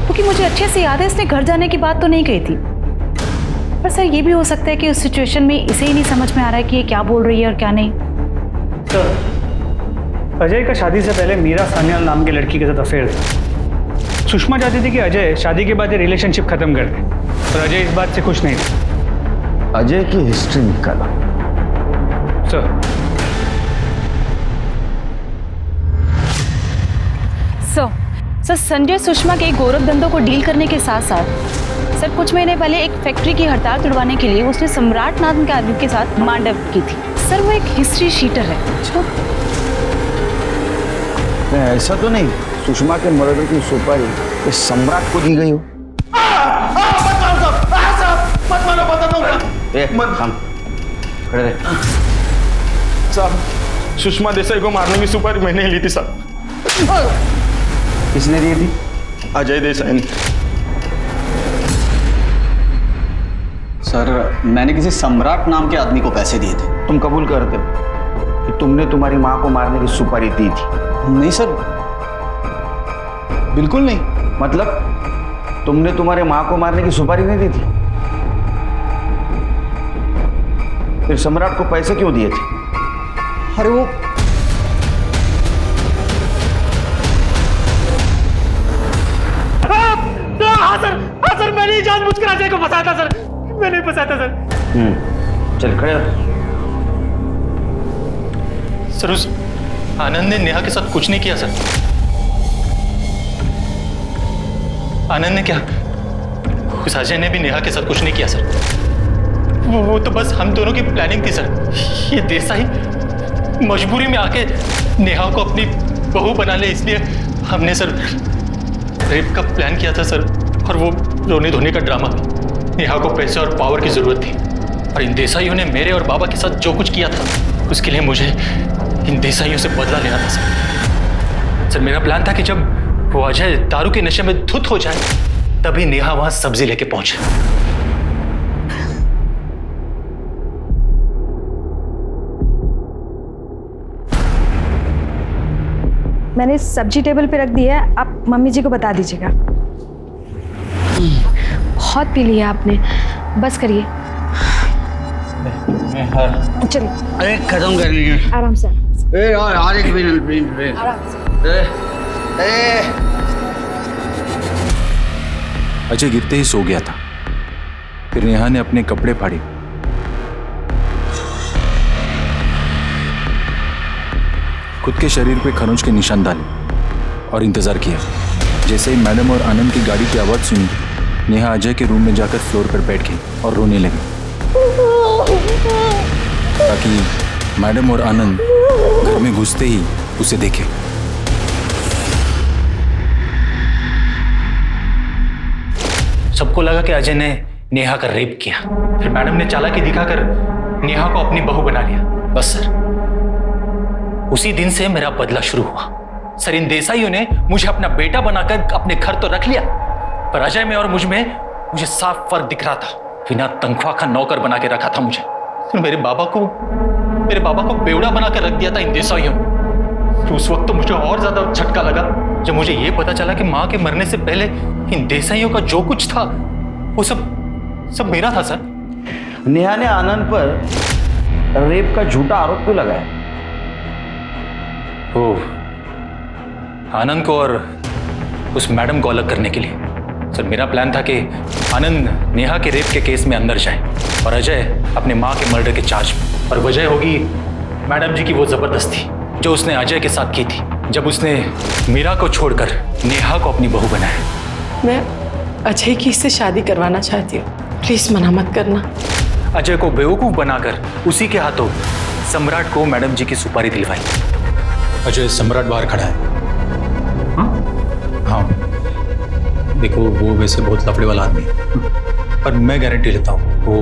क्योंकि मुझे अच्छे से याद है इसने घर जाने की बात तो नहीं कही थी। पर सर ये भी हो सकता है कि उस सिचुएशन में इसे ही नहीं समझ में आ रहा है कि ये क्या बोल रही है और क्या नहीं। सर अजय का शादी से पहले मीरा सान्याल नाम की लड़की के साथ अफेयर था। सुषमा चाहती थी कि अजय शादी के बाद ये रिलेशनशिप खत्म कर दे, पर अजय इस बात से खुश नहीं था। अजय की हिस्ट्री निकाला। सर सर संजय सुषमा के गोरख धंधों को डील करने के साथ साथ सर कुछ महीने पहले एक फैक्ट्री की हड़ताल तुड़वाने के लिए उसने सम्राट नाम के आदमी के साथ मारपीट की थी। सर वो एक हिस्ट्री शीटर है। ऐसा तो नहीं सुषमा के मर्डर की सुपारी इस सम्राट को दी गई हो? खड़े रहे। साहब सुषमा देसाई को मारने की सुपारी मैंने ली थी साहब। किसने दी थी? अजय देसाई ने। सर मैंने किसी सम्राट नाम के आदमी को पैसे दिए थे। तुम कबूल करते हो कि तुमने तुम्हारी माँ को मारने की सुपारी दी थी? नहीं सर, बिल्कुल नहीं। मतलब तुमने तुम्हारे माँ को मारने की सुपारी नहीं दी थी? फिर सम्राट को पैसे क्यों दिए थे? अरे वो हाँ सर मैंने जानबूझकर अजय को फंसाया था सर, मैंने फंसाया था सर। चल खड़े हो। सर उस आनंद ने नेहा के साथ कुछ नहीं किया सर। आनंद ने क्या, उस अजय ने भी नेहा के साथ कुछ नहीं किया सर। वो तो बस हम दोनों की प्लानिंग थी सर। ये देसाई मजबूरी में आके नेहा को अपनी बहू बना ले, इसलिए हमने सर रेप का प्लान किया था सर। और वो रोने धोने का ड्रामा भी। नेहा को पैसे और पावर की जरूरत थी, और इन देसाइयों ने मेरे और बाबा के साथ जो कुछ किया था उसके लिए मुझे इन देसाइयों से बदला लेना था सर। सर मेरा प्लान था कि जब वो अजय दारू के नशे में धुत हो जाए तभी नेहा वहां सब्जी लेके पहुंचे। मैंने सब्जी टेबल पे रख दी है, आप मम्मी जी को बता दीजिएगा। बहुत पी लिया आपने, बस करिए। चलिए अरे खत्म कर लीजिए आराम से। यार एक मिनट आराम से। अजय गिरते ही सो गया था। फिर नेहा ने अपने कपड़े फाड़े, खुद के शरीर पे खरोंच के निशान डाले और इंतजार किया। जैसे ही मैडम और आनंद की गाड़ी की आवाज सुनी, नेहा अजय के रूम में जाकर फ्लोर पर बैठ गई और रोने लगी, ताकि मैडम और आनंद घर में घुसते ही उसे देखे। सबको लगा कि अजय ने नेहा का रेप किया। फिर मैडम ने चालाकी दिखाकर नेहा को अपनी बहू बना लिया। बस सर उसी दिन से मेरा बदला शुरू हुआ। सर इन देसाइयों ने मुझे अपना बेटा बनाकर अपने घर तो रख लिया, पर अजय में और मुझे साफ फर्क दिख रहा था। बिना तनख्वाह का नौकर बना के रखा था मुझे। मेरे बाबा को बेवड़ा बनाकर रख दिया था इन देसाइयों ने। उस वक्त तो मुझे और ज्यादा झटका लगा जब मुझे यह पता चला कि माँ के मरने से पहले इन देसाइयों का जो कुछ था वो सब मेरा था सर। नेहा ने आनंद पर रेप का झूठा आरोप क्यों लगाया? वो आनंद को और उस मैडम को अलग करने के लिए। सर मेरा प्लान था कि आनंद नेहा के रेप के केस में अंदर जाए और अजय अपने माँ के मर्डर के चार्ज में, और वजह होगी मैडम जी की वो जबरदस्ती जो उसने अजय के साथ की थी जब उसने मीरा को छोड़कर नेहा को अपनी बहू बनाया। मैं अजय की इससे शादी करवाना चाहती हूँ, प्लीज मना मत करना। अजय को बेवकूफ बनाकर उसी के हाथों सम्राट को मैडम जी की सुपारी दिलवाई। अजय सम्राट बाहर खड़ा है। हाँ देखो वो वैसे बहुत लफड़े वाला आदमी है, पर मैं गारंटी लेता हूँ वो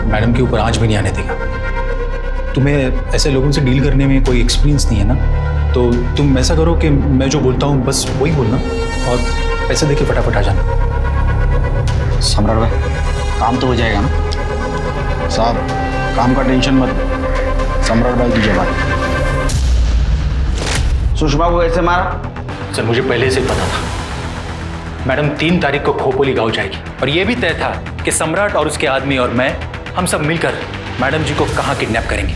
मैडम के ऊपर आंच भी नहीं आने देगा। तुम्हें ऐसे लोगों से डील करने में कोई एक्सपीरियंस नहीं है ना, तो तुम ऐसा करो कि मैं जो बोलता हूँ बस वही बोलना और पैसे देके फटाफट आ जाना। सम्राट भाई काम तो हो जाएगा ना साहब, काम का टेंशन मत। सम्राट भाई की जबान। सुषमा को कैसे मारा? सर मुझे पहले से पता था मैडम 3 तारीख को खोपोली गांव जाएगी, और यह भी तय था कि सम्राट और उसके आदमी और मैं हम सब मिलकर मैडम जी को कहाँ किडनैप करेंगे।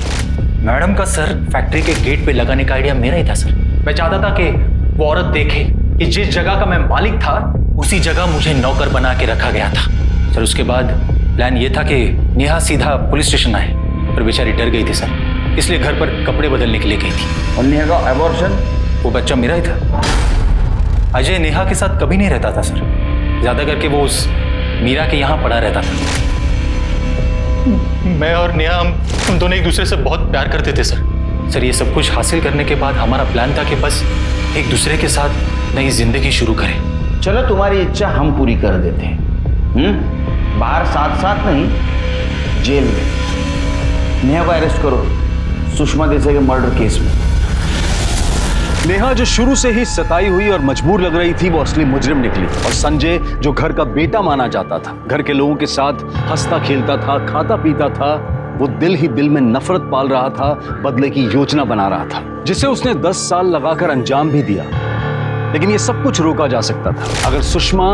मैडम का सर फैक्ट्री के गेट पे लगाने का आइडिया मेरा ही था सर। मैं चाहता था कि वो औरत देखे कि जिस जगह का मैं मालिक था उसी जगह मुझे नौकर बना के रखा गया था सर। उसके बाद प्लान ये था कि नेहा सीधा पुलिस स्टेशन आए, पर बेचारी डर गई थी सर, इसलिए घर पर कपड़े बदलने के लिए गई थी। और नेहा का एबॉर्शन? वो बच्चा मेरा ही था। अजय नेहा के साथ कभी नहीं रहता था सर, ज्यादा करके वो उस मीरा के यहाँ पड़ा रहता था। मैं और नेहा हम दोनों एक दूसरे से बहुत प्यार करते थे सर। ये सब कुछ हासिल करने के बाद हमारा प्लान था कि बस एक दूसरे के साथ नई जिंदगी शुरू करें। चलो तुम्हारी इच्छा हम पूरी कर देते हैं। बाहर साथ साथ नहीं, जेल में नेहा को अरेस्ट करो सुषमा देसाई के मर्डर केस में। नेहा जो शुरू से ही सताई हुई और मजबूर लग रही थी वो असली मुजरिम निकली, और संजय जो घर का बेटा माना जाता था, घर के लोगों के साथ हंसता खेलता था, खाता पीता था, वो दिल ही दिल में नफरत पाल रहा था, बदले की योजना बना रहा था जिसे उसने 10 साल लगाकर अंजाम भी दिया। लेकिन ये सब कुछ रोका जा सकता था अगर सुषमा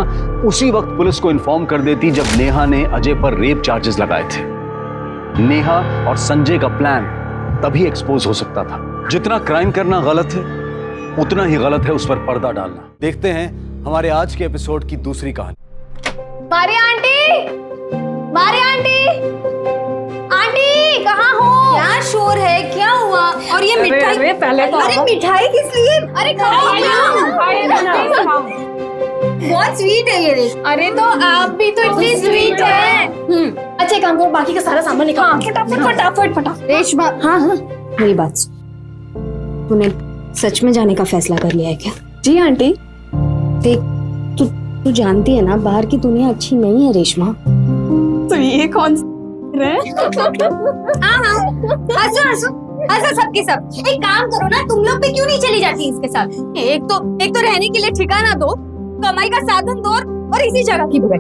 उसी वक्त पुलिस को इन्फॉर्म कर देती जब नेहा ने अजय पर रेप चार्जेस लगाए थे। नेहा और संजय का प्लान तभी एक्सपोज हो सकता था। जितना क्राइम करना गलत है उतना ही गलत है उस पर पर्दा डालना। देखते हैं हमारे आज के एपिसोड की दूसरी कहानी। Maria aunty, Maria aunty, aunty कहाँ हो? क्या शोर है, क्या हुआ? और ये मिठाई? अरे पहले तो अरे मिठाई किस लिए? अरे खाओ ना, बहुत स्वीट है ये। अरे तो आप भी तो इतनी स्वीट है। अच्छा काम करो, बाकी का सारा सामान निकालो फटाफट फटाफट फटाफट। रेशमा, हाँ हाँ मेरी बात सुन, तूने सच में जाने का फैसला कर लिया है क्या? जी आंटी। देख तू जानती है ना बाहर की दुनिया अच्छी नहीं है रेशमा। तो ये कौन हंसो सबके सब। एक काम करो ना, तुम लोग भी क्यों नहीं चली जाती इसके साथ? एक तो रहने के लिए ठिकाना दो, कमाई का साधन दो, और इसी जगह की बुराई।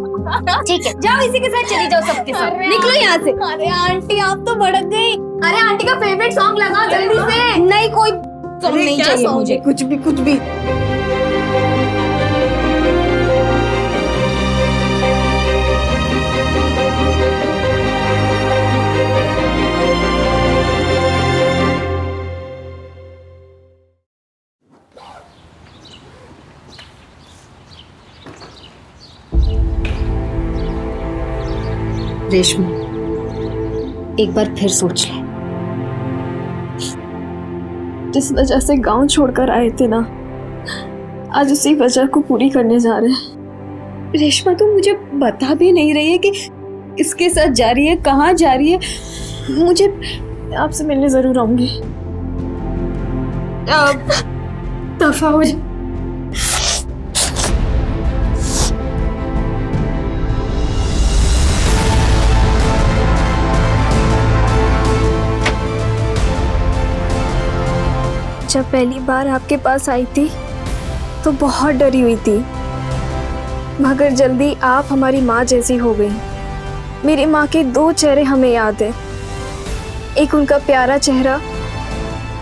ठीक है जाओ इसी के साथ चली जाओ सबके साथ। निकलो यहाँ से। अरे आंटी आप तो भड़क गई। अरे आंटी का फेवरेट सॉन्ग लगाओ जल्दी से। नहीं कोई सॉन्ग नहीं चाहिए मुझे, कुछ भी। रेशमा एक बार फिर सोच ले। जिस वजह से गांव छोड़कर आए थे ना, आज उसी वजह को पूरी करने जा रहे हैं। रेशमा तुम मुझे बता भी नहीं रही है कि इसके साथ जा रही है, कहाँ जा रही है। मुझे आपसे मिलने जरूर आऊंगी। दफा हो जा। जब पहली बार आपके पास आई थी तो बहुत डरी हुई थी, मगर जल्दी आप हमारी माँ जैसी हो गई। मेरी माँ के 2 चेहरे हमें याद है, एक उनका प्यारा चेहरा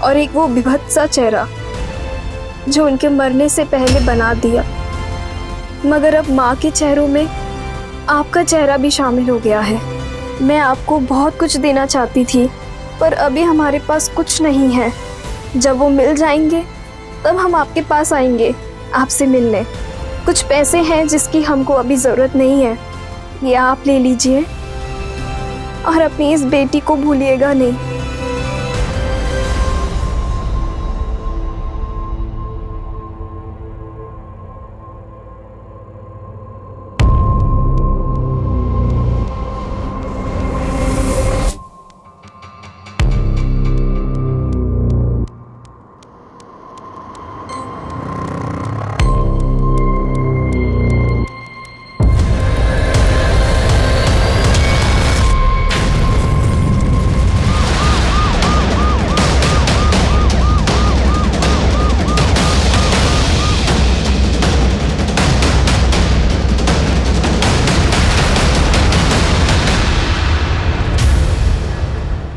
और एक वो विभत्सा चेहरा जो उनके मरने से पहले बना दिया। मगर अब माँ के चेहरों में आपका चेहरा भी शामिल हो गया है। मैं आपको बहुत कुछ देना चाहती थी, पर अभी हमारे पास कुछ नहीं है। जब वो मिल जाएंगे तब हम आपके पास आएंगे आपसे मिलने। कुछ पैसे हैं जिसकी हमको अभी ज़रूरत नहीं है, ये आप ले लीजिए और अपनी इस बेटी को भूलिएगा नहीं।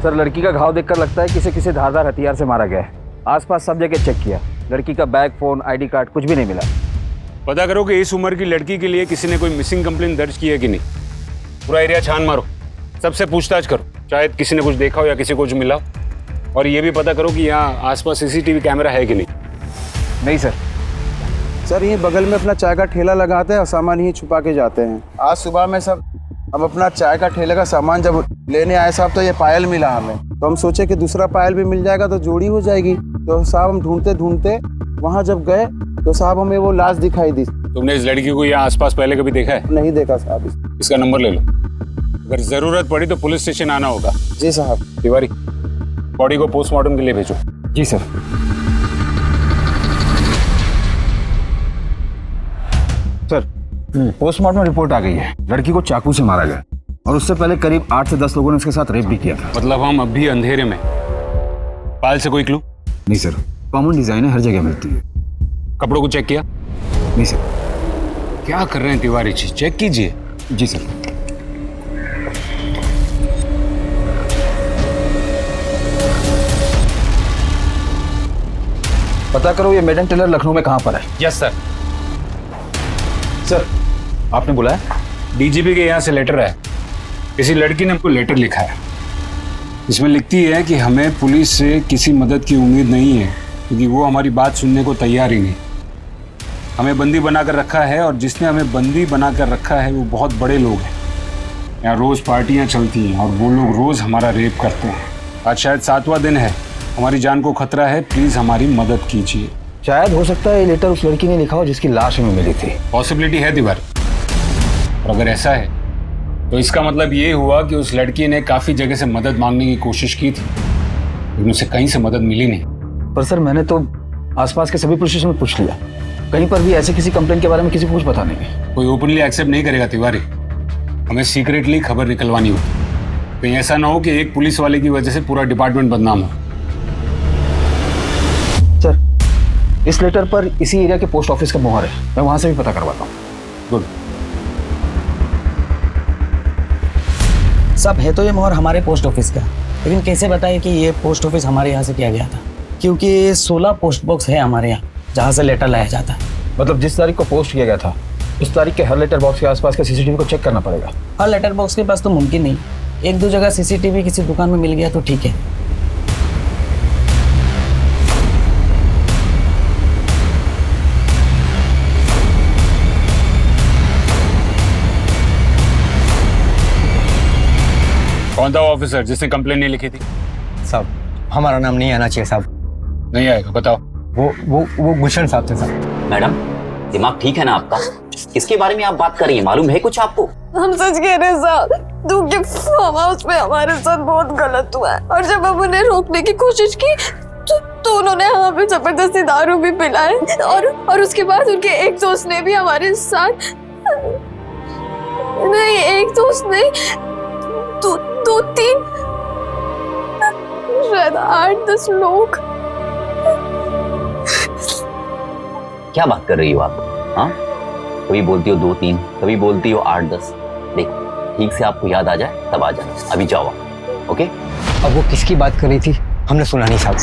सर, लड़की का घाव देखकर लगता है कि इसे किसी धारदार हथियार से मारा गया है। आसपास सब जगह चेक किया, लड़की का बैग, फोन, आईडी कार्ड कुछ भी नहीं मिला। पता करो कि इस उम्र की लड़की के लिए किसी ने कोई मिसिंग कंप्लेंट दर्ज की है कि नहीं। पूरा एरिया छान मारो, सबसे पूछताछ करो, शायद किसी ने कुछ देखा हो या किसी को कुछ मिला हो। और ये भी पता करो कि यहाँ आसपास सीसीटीवी कैमरा है कि नहीं। नहीं सर। सर, ये बगल में अपना चाय का ठेला लगाते हैं और सामान यहीं छुपा के जाते हैं। आज सुबह में सब हम अपना चाय का ठेले का सामान जब लेने आए साहब, तो ये पायल मिला हमें। तो हम सोचे कि दूसरा पायल भी मिल जाएगा तो जोड़ी हो जाएगी। तो साहब हम ढूंढते ढूंढते वहाँ जब गए तो साहब हमें वो लाश दिखाई दी। तुमने इस लड़की को यहाँ आसपास पहले कभी देखा है? नहीं देखा साहब। इसका नंबर ले लो, अगर जरूरत पड़ी तो पुलिस स्टेशन आना होगा। जी साहब। तिवारी, बॉडी को पोस्टमार्टम के लिए भेजो। जी सर। सर, पोस्टमार्टम रिपोर्ट आ गई है। लड़की को चाकू से मारा गया और उससे पहले करीब 8 से 10 लोगों ने उसके साथ रेप भी किया था। मतलब हम अभी अंधेरे में। पायल से कोई क्लू? नहीं सर, कॉमन डिजाइन है, हर जगह मिलती है। कपड़ों को चेक किया? नहीं सर। क्या कर रहे हैं तिवारी जी, चेक कीजिए। जी सर। पता करो ये मेडन टेलर लखनऊ में कहाँ पर है। Yes sir. सर, आपने बुलाया? डीजीपी के यहाँ से लेटर है। किसी लड़की ने हमको लेटर लिखा है। इसमें लिखती है कि हमें पुलिस से किसी मदद की उम्मीद नहीं है, क्योंकि वो हमारी बात सुनने को तैयार ही नहीं। हमें बंदी बनाकर रखा है और जिसने हमें बंदी बनाकर रखा है वो बहुत बड़े लोग हैं। यहाँ रोज़ पार्टियाँ चलती हैं और वो लोग रोज़ हमारा रेप करते हैं। आज शायद 7वां दिन है, हमारी जान को खतरा है, प्लीज़ हमारी मदद कीजिए। शायद हो सकता है ये लेटर उस लड़की ने लिखा हो जिसकी लाश हमें मिली थी। पॉसिबिलिटी है तिवारी, और अगर ऐसा है तो इसका मतलब ये हुआ कि उस लड़की ने काफ़ी जगह से मदद मांगने की कोशिश की थी, लेकिन उसे कहीं से मदद मिली नहीं। पर सर, मैंने तो आसपास के सभी पुलिस स्टेशन में पूछ लिया, कहीं पर भी ऐसे किसी कंप्लेंट के बारे में किसी को कुछ पता नहीं है। कोई ओपनली एक्सेप्ट नहीं करेगा तिवारी, हमें सीक्रेटली खबर निकलवानी होगी। कहीं ऐसा ना हो कि एक पुलिस वाले की वजह से पूरा डिपार्टमेंट बदनाम हो। सर, इस लेटर पर इसी एरिया के पोस्ट ऑफिस का मोहर है, मैं वहां से भी पता करवाता हूँ। गुड। सब है तो ये मोहर हमारे पोस्ट ऑफिस का, लेकिन कैसे बताए कि ये पोस्ट ऑफिस हमारे यहाँ से किया गया था? क्योंकि 16 पोस्ट बॉक्स है हमारे यहाँ जहाँ से लेटर लाया जाता है। मतलब जिस तारीख को पोस्ट किया गया था उस तारीख के हर लेटर बॉक्स के आसपास के सीसीटीवी को चेक करना पड़ेगा। हर लेटर बॉक्स के पास तो मुमकिन नहीं, 1-2 जगह सीसीटीवी किसी दुकान में मिल गया तो ठीक है। कौन था वो ऑफिसर जिसने कंप्लेन नहीं लिखी थी? साहब, हमारा नाम नहीं आना चाहिए साहब। नहीं आएगा, बताओ। वो गुलशन साहब थे साहब। मैडम, दिमाग ठीक है ना आपका? किसके बारे में आप बात कर रही हैं, मालूम है कुछ आपको? हम सच कह रहे हैं साहब, दूध के फार्म हाउस में हमारे साथ बहुत गलत हुआ है और जब हम उन्हें रोकने की कोशिश की तो उन्होंने हमें पे जबरदस्ती दारू भी पिलाए और उसके बाद उनके एक दोस्त ने भी हमारे साथ, नहीं एक दोस्त नहीं, 2-3 शायद 8-10 लोग। क्या बात कर रही हो आप? हाँ, कभी बोलती हो 2-3, कभी बोलती हो 8-10। देखो, ठीक से आपको याद आ जाए तब आ जाना, अभी जाओ आप। ओके? अब वो किसकी बात कर रही थी हमने सुना नहीं साहब।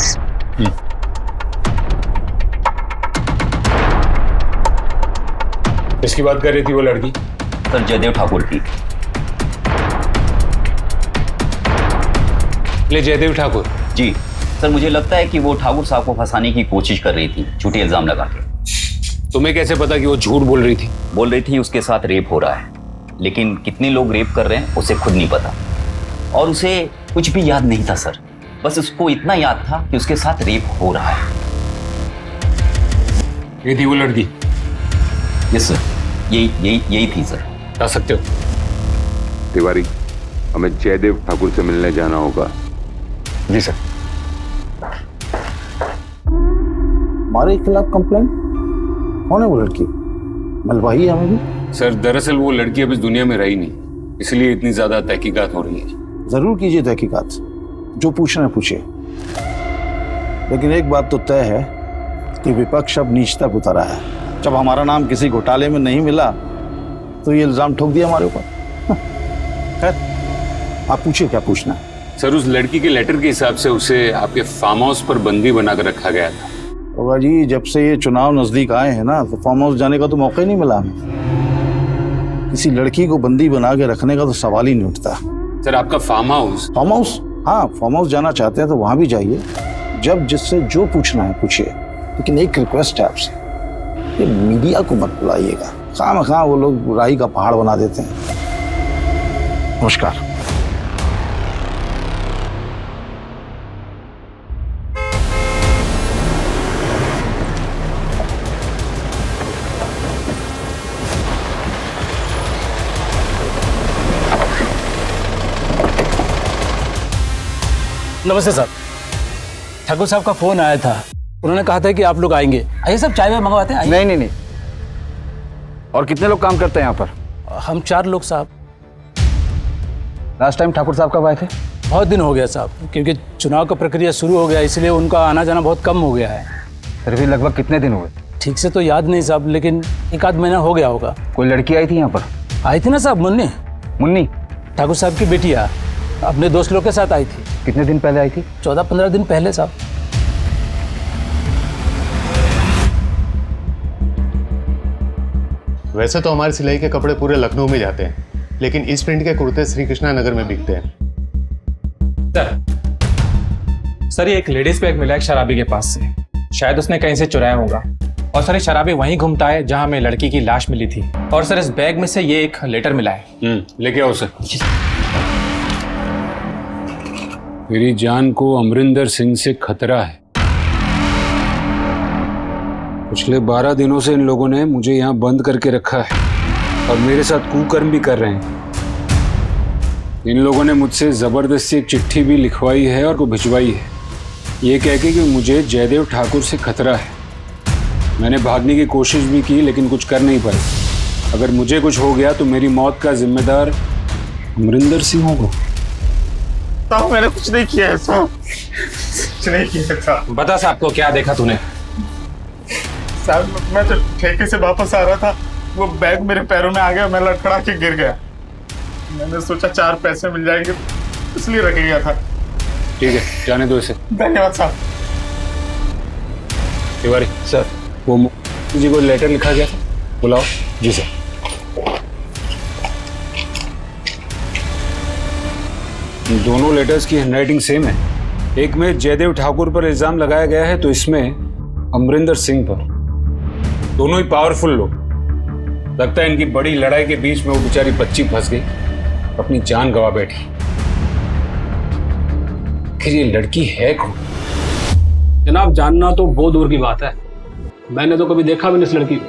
किसकी बात कर रही थी वो लड़की? सर, जयदेव ठाकुर की। ले जयदेव ठाकुर? जी सर, मुझे लगता है कि वो ठाकुर साहब को फंसाने की कोशिश कर रही थी, झूठे इल्जाम लगा के। तुम्हें कैसे पता कि वो झूठ बोल रही थी? बोल रही थी उसके साथ रेप हो रहा है, लेकिन कितने लोग रेप कर रहे हैं उसे खुद नहीं पता। और उसे कुछ भी याद नहीं था सर, बस उसको इतना याद था कि उसके साथ रेप हो रहा है। ये थी वो लड़की? यस सर, यही थी सर। बता सकते हो? तिवारी, हमें जयदेव ठाकुर से मिलने जाना होगा। जी सर। हमारे खिलाफ कंप्लेंट? कौन है वो लड़की? मिलवाई है हमें भी। सर दरअसल वो लड़की अब इस दुनिया में रही नहीं, इसलिए इतनी ज्यादा तहकीकात हो रही है। जरूर कीजिए तहकीकात, जो पूछना है पूछिए, लेकिन एक बात तो तय है कि विपक्ष अब नीच तक उतरा है। जब हमारा नाम किसी घोटाले में नहीं मिला तो ये इल्जाम ठोक दिया हमारे ऊपर। खैर आप पूछिए क्या पूछना है। सर उस लड़की के लेटर के हिसाब से उसे आपके फार्म हाउस पर बंदी बनाकर रखा गया था। होगा जी, जब से ये चुनाव नजदीक आए हैं ना, तो फार्म हाउस जाने का तो मौका ही नहीं मिला हमें। किसी लड़की को बंदी बना के रखने का तो सवाल ही नहीं उठता। सर आपका फार्म हाउस? फार्म हाउस, हाँ फार्म हाउस जाना चाहते हैं तो वहां भी जाइए, जब जिससे जो पूछना है पूछिए। लेकिन एक रिक्वेस्ट है आपसे, ये मीडिया को मत बुलाइएगा, खामखा वो लोग राई का पहाड़ बना देते हैं। नमस्कार। नमस्ते साहब, ठाकुर साहब का फोन आया था, उन्होंने कहा था कि आप लोग आएंगे। आइए सब चाय में मंगवाते हैं। नहीं। और कितने लोग काम करते हैं यहाँ पर? हम 4 लोग साहब। लास्ट टाइम ठाकुर साहब कब आए थे? बहुत दिन हो गया साहब, क्योंकि चुनाव का प्रक्रिया शुरू हो गया, इसलिए उनका आना जाना बहुत कम हो गया है। फिर भी लगभग कितने दिन हुए? ठीक से तो याद नहीं साहब, लेकिन 1 आध महीना हो गया होगा। कोई लड़की आई थी यहाँ पर? आई थी ना साहब, मुन्नी। मुन्नी? ठाकुर साहब की बेटिया अपने दोस्त लोग के साथ आई थी। कितने दिन पहले आई थी? 14-15 दिन पहले साहब। वैसे तो हमारे सिलाई के कपड़े पूरे लखनऊ में जाते हैं, लेकिन इस प्रिंट के कुर्ते श्री कृष्णा नगर में बिकते हैं। सर ये एक लेडीज बैग मिला है शराबी के पास से, शायद उसने कहीं से चुराया होगा। और सर ये शराबी वहीं घूमता है जहां हमें लड़की की लाश मिली थी। और सर इस बैग में से ये एक लेटर मिला है। लेके आओ सर। मेरी जान को अमरिंदर सिंह से खतरा है। पिछले 12 दिनों से इन लोगों ने मुझे यहाँ बंद करके रखा है और मेरे साथ कुकर्म भी कर रहे हैं। इन लोगों ने मुझसे जबरदस्ती एक चिट्ठी भी लिखवाई है और को भिजवाई है, ये कह के कि मुझे जयदेव ठाकुर से खतरा है। मैंने भागने की कोशिश भी की लेकिन कुछ कर नहीं पाई। अगर मुझे कुछ हो गया तो मेरी मौत का जिम्मेदार अमरिंदर सिंह होगा। साहब मैंने कुछ नहीं किया है साहब, कुछ नहीं किया साहब। बता साहब को क्या देखा तूने? साहब मैं तो ठेके से वापस आ रहा था, वो बैग मेरे पैरों में आ गया, मैं लड़खड़ा के गिर गया। मैंने सोचा 4 पैसे मिल जाएंगे इसलिए रख लिया था। ठीक है जाने दो इसे। धन्यवाद साहब। तिवारी सर, वो जी को लेटर लिखा गया था, बुलाओ। जी सर। दोनों लेटर्स की हैंडराइटिंग सेम है। एक में जयदेव ठाकुर पर इल्जाम लगाया गया है तो इसमें अमरिंदर सिंह पर। दोनों ही पावरफुल लोग। लगता है इनकी बड़ी लड़ाई के बीच में वो बेचारी बच्ची फंस गई, अपनी जान गंवा बैठी। आखिर ये लड़की है कौन? जनाब जानना तो बहुत दूर की बात है, मैंने तो कभी देखा भी नहीं इस लड़की को।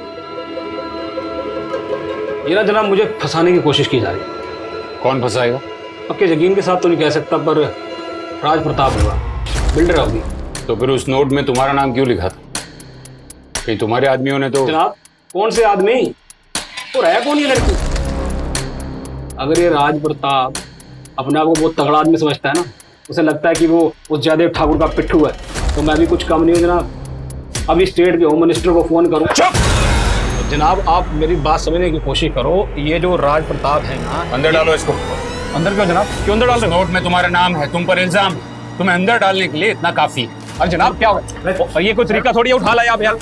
ये ना जनाब मुझे फंसाने की कोशिश की जा रही है। कौन फंसाएगा? पक्के यकीन के साथ तो नहीं कह सकता, पर राज प्रताप होगा, बिल्डर होगी। तो फिर उस नोट में तुम्हारा नाम क्यों लिखा था? कहीं तुम्हारे आदमियों ने तो। जनाब कौन से आदमी? तो है कौन ये लड़की? अगर ये राज प्रताप अपने आप को बहुत तगड़ा आदमी समझता है ना, उसे लगता है कि वो उस जयदेव ठाकुर का पिट्ठू है, तो मैं भी कुछ कम नहीं हूँ जनाब। अभी स्टेट के होम मिनिस्टर को फोन करूँ। जनाब आप मेरी बात समझने की कोशिश करो। ये जो राज प्रताप है ना, अंदर डालो इसको। अंदर क्यों जनाब? क्यों अंदर डाल रहे? नोट में तुम्हारा नाम है, तुम पर इल्जाम, तुम्हें अंदर डालने के लिए इतना काफी है। अरे जनाब क्या होगा? ये कोई तरीका थोड़ी है, उठा लाया आप यार।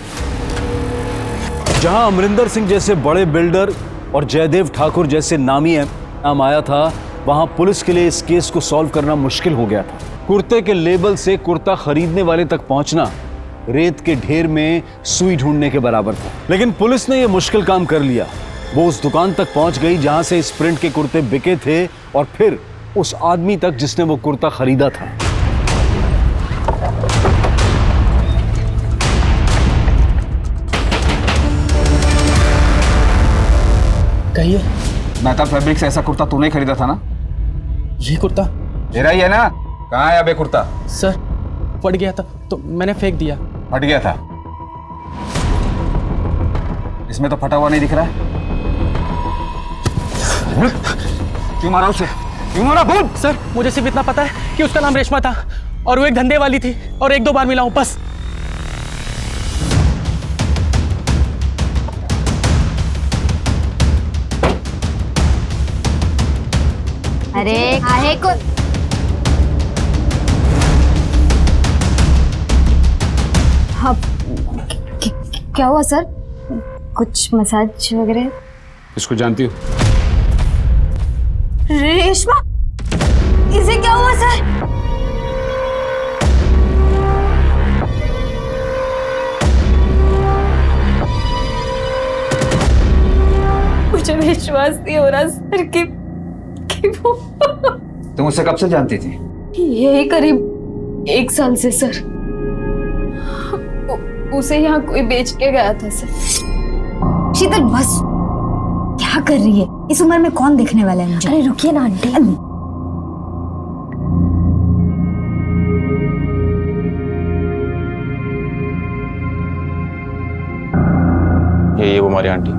जहां अमरिंदर सिंह जैसे बड़े बिल्डर और जयदेव ठाकुर जैसे नामी नाम आया था, वहां पुलिस के लिए इस केस को सॉल्व करना मुश्किल हो गया था। कुर्ते के लेबल से कुर्ता खरीदने वाले तक पहुंचना रेत के ढेर में सुई ढूंढने के बराबर था। लेकिन पुलिस ने यह मुश्किल काम कर लिया। वो उस दुकान तक पहुंच गई जहां से इस प्रिंट के कुर्ते बिके थे और फिर उस आदमी तक जिसने वो कुर्ता खरीदा था। कहिए। मेहता फैब्रिक से ऐसा कुर्ता तूने खरीदा था ना? ये कुर्ता तेरा ही है ना? कहाँ है अबे कुर्ता? सर फट गया था तो मैंने फेंक दिया। फट गया था? इसमें तो फटा हुआ नहीं दिख रहा है। क्यों मारा उसे? क्यों मारा? बोल। सर मुझे सिर्फ इतना पता है कि उसका नाम रेशमा था और वो एक धंधे वाली थी और एक दो बार मिला हूं बस। अरे काहे को हाँ, क्या हुआ सर? कुछ मसाज वगैरह? इसको जानती हो? रेशमा, इसे क्या हुआ सर? मुझे विश्वास नहीं हो रहा सर कि वो तुम उससे कब से जानती थी? यही करीब 1 साल से सर। उसे यहाँ कोई बेच के गया था सर। शीतल बस, क्या कर रही है? इस उम्र में कौन देखने वाला है मुझे? अरे रुकिए ना आंटी। ये वो हमारी आंटी।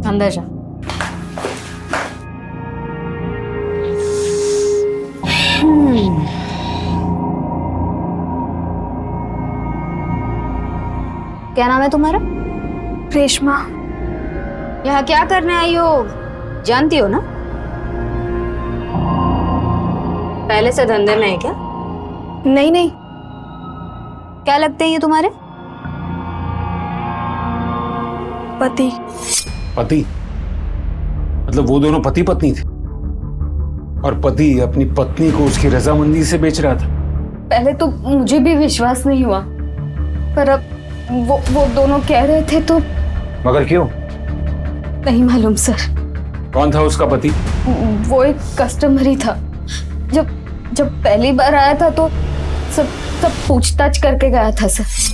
अंदर जा। क्या नाम है तुम्हारा? रेशमा। यहाँ क्या करने आई हो? जानती हो ना? पहले से धंधे में है क्या? नहीं नहीं। क्या लगते हैं ये तुम्हारे? पति। पति? मतलब वो दोनों पति पत्नी थे और पति अपनी पत्नी को उसकी रजामंदी से बेच रहा था। पहले तो मुझे भी विश्वास नहीं हुआ, पर अब वो दोनों कह रहे थे तो। मगर क्यों? नहीं मालूम सर। कौन था उसका पति? वो एक कस्टमर ही था। जब पहली बार आया था तो सब पूछताछ करके गया था सर।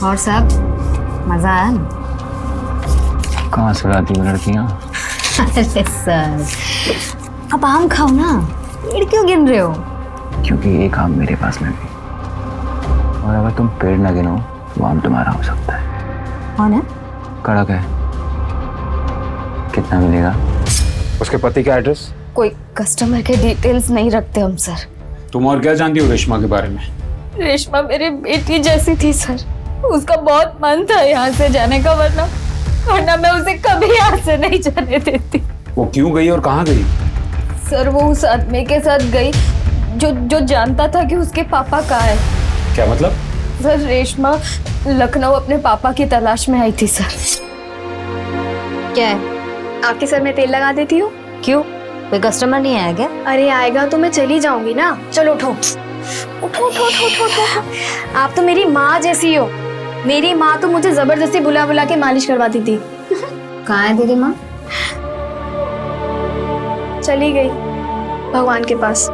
और साहब मजा आया ना? कहाँ से लाती हो लड़कियाँ? अरे सर, अब आम खाओ ना, पेड़ क्यों गिन रहे हो? क्योंकि एक आम मेरे पास में भी, और अगर तुम पेड़ न गिनो वो आम तुम्हारा हो सकता है। कौन है? कड़क है। कितना मिलेगा? उसके पति का एड्रेस? कोई कस्टमर के डिटेल्स नहीं रखते हम सर। तुम और क्या जानती हो रेशमा के बारे में? रेशमा मेरी बेटी जैसी थी सर। उसका बहुत मन था यहाँ से जाने का, वरना मैं उसे कभी यहाँ से नहीं जाने देती। वो क्यों गई और कहाँ गई? सर वो उस आदमी के साथ गई जो जानता था कि उसके पापा कहाँ है। क्या मतलब? सर रेशमा लखनऊ अपने पापा की तलाश में आई थी सर। क्या है? आपके सर में तेल लगा देती हूँ। क्यों? कोई कस्टमर नहीं आया क्या? अरे आएगा तो मैं चली जाऊंगी ना। चलो उठो उठो उठो उठो उठो उठो। आप तो मेरी माँ जैसी हो। मेरी माँ तो मुझे जबरदस्ती बुला बुला के मालिश करवाती थी। कहाँ है तेरी माँ? चली गई भगवान के पास।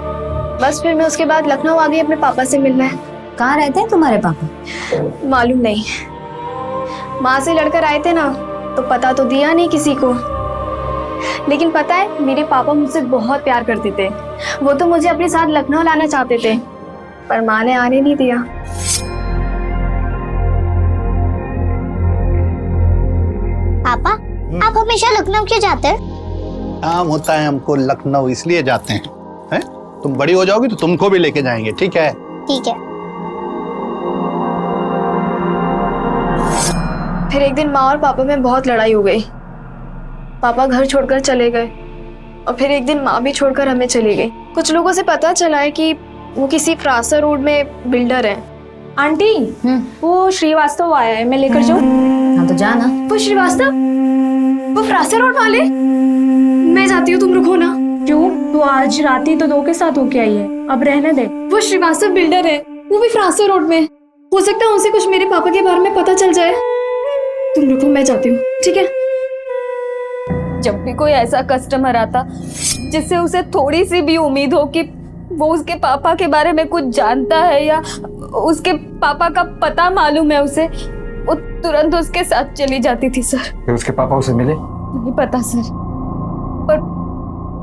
बस फिर मैं उसके बाद लखनऊ आ गई अपने पापा से मिलने। कहाँ रहते हैं तुम्हारे पापा? मालूम नहीं, माँ से लड़कर आए थे ना तो पता तो दिया नहीं किसी को। लेकिन पता है मेरे पापा मुझसे बहुत प्यार करते थे। वो तो मुझे अपने साथ लखनऊ लाना चाहते थे, पर माँ ने आने नहीं दिया। पापा, आप हमेशा लखनऊ क्यों जाते हैं? काम होता है हमको लखनऊ, इसलिए जाते हैं। हैं? तुम बड़ी हो जाओगी तो तुमको भी लेके जाएंगे, ठीक है? ठीक है। फिर एक दिन माँ और पापा में बहुत लड़ाई हो गई। पापा घर छोड़कर चले गए और फिर एक दिन माँ भी छोड़कर हमें चली गई। कुछ लोगों से पता चला है कि वो किसी फ्रासा रोड में बिल्डर है। आंटी वो श्रीवास्तव आया है, मैं लेकर जाऊँ? हाँ तो जाना। वो श्रीवास्तव, वो फ्रासा रोड वाले? मैं जाती हूँ, तुम रुको ना। क्यों? तो आज रात ही तो 2 के साथ होके आई है, अब रहने दे। वो श्रीवास्तव बिल्डर है, वो भी फ्रासा रोड में। हो सकता है उसे कुछ मेरे पापा के बारे में पता चल जाए। तुम रुको, मैं जाती हूँ, ठीक है? जब भी कोई ऐसा कस्टमर आता जिससे उसे थोड़ी सी भी उम्मीद हो कि वो उसके पापा के बारे में कुछ जानता है या उसके पापा का पता मालूम है उसे, वो तुरंत उसके साथ चली जाती थी सर। फिर उसके पापा उसे मिले? नहीं पता सर,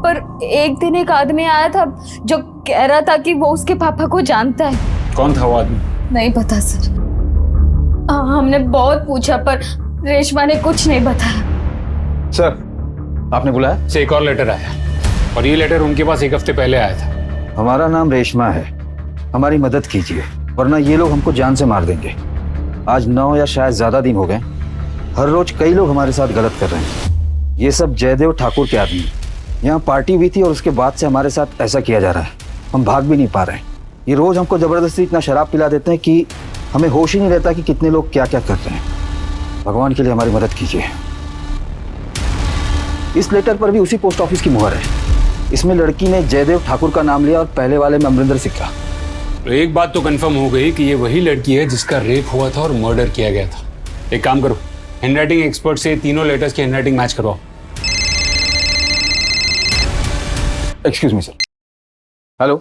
पर एक दिन एक आदमी आया था जो कह रहा था कि वो उसके पापा को जानता है। कौन था वो आदमी? नहीं पता सर। हमने बहुत पूछा पर रेशमा ने कुछ नहीं बताया। सर आपने बुलाया? से एक और लेटर आया और ये लेटर उनके पास 1 हफ्ते पहले आया था। हमारा नाम रेशमा है, हमारी मदद कीजिए वरना ये लोग हमको जान से मार देंगे। आज 9 या शायद ज्यादा दिन हो गए, हर रोज कई लोग हमारे साथ गलत कर रहे हैं। ये सब जयदेव ठाकुर के आदमी। यहाँ पार्टी हुई थी और उसके बाद से हमारे साथ ऐसा किया जा रहा है, हम भाग भी नहीं पा रहे हैं। ये रोज हमको जबरदस्ती इतना शराब पिला देते हैं कि हमें होश ही नहीं रहता कि कितने लोग क्या क्या कर रहे हैं। भगवान के लिए हमारी मदद कीजिए। इस लेटर पर भी उसी पोस्ट ऑफिस की मुहर है। इसमें लड़की ने जयदेव ठाकुर का नाम लिया और पहले वाले में अमरिंदर सिक्का। एक बात तो कंफर्म हो गई कि ये वही लड़की है जिसका रेप हुआ था और मर्डर किया गया था। एक काम करो, हैंडराइटिंग एक्सपर्ट से तीनों लेटर्स की हैंडराइटिंग मैच करवाओ। Excuse me sir. Hello,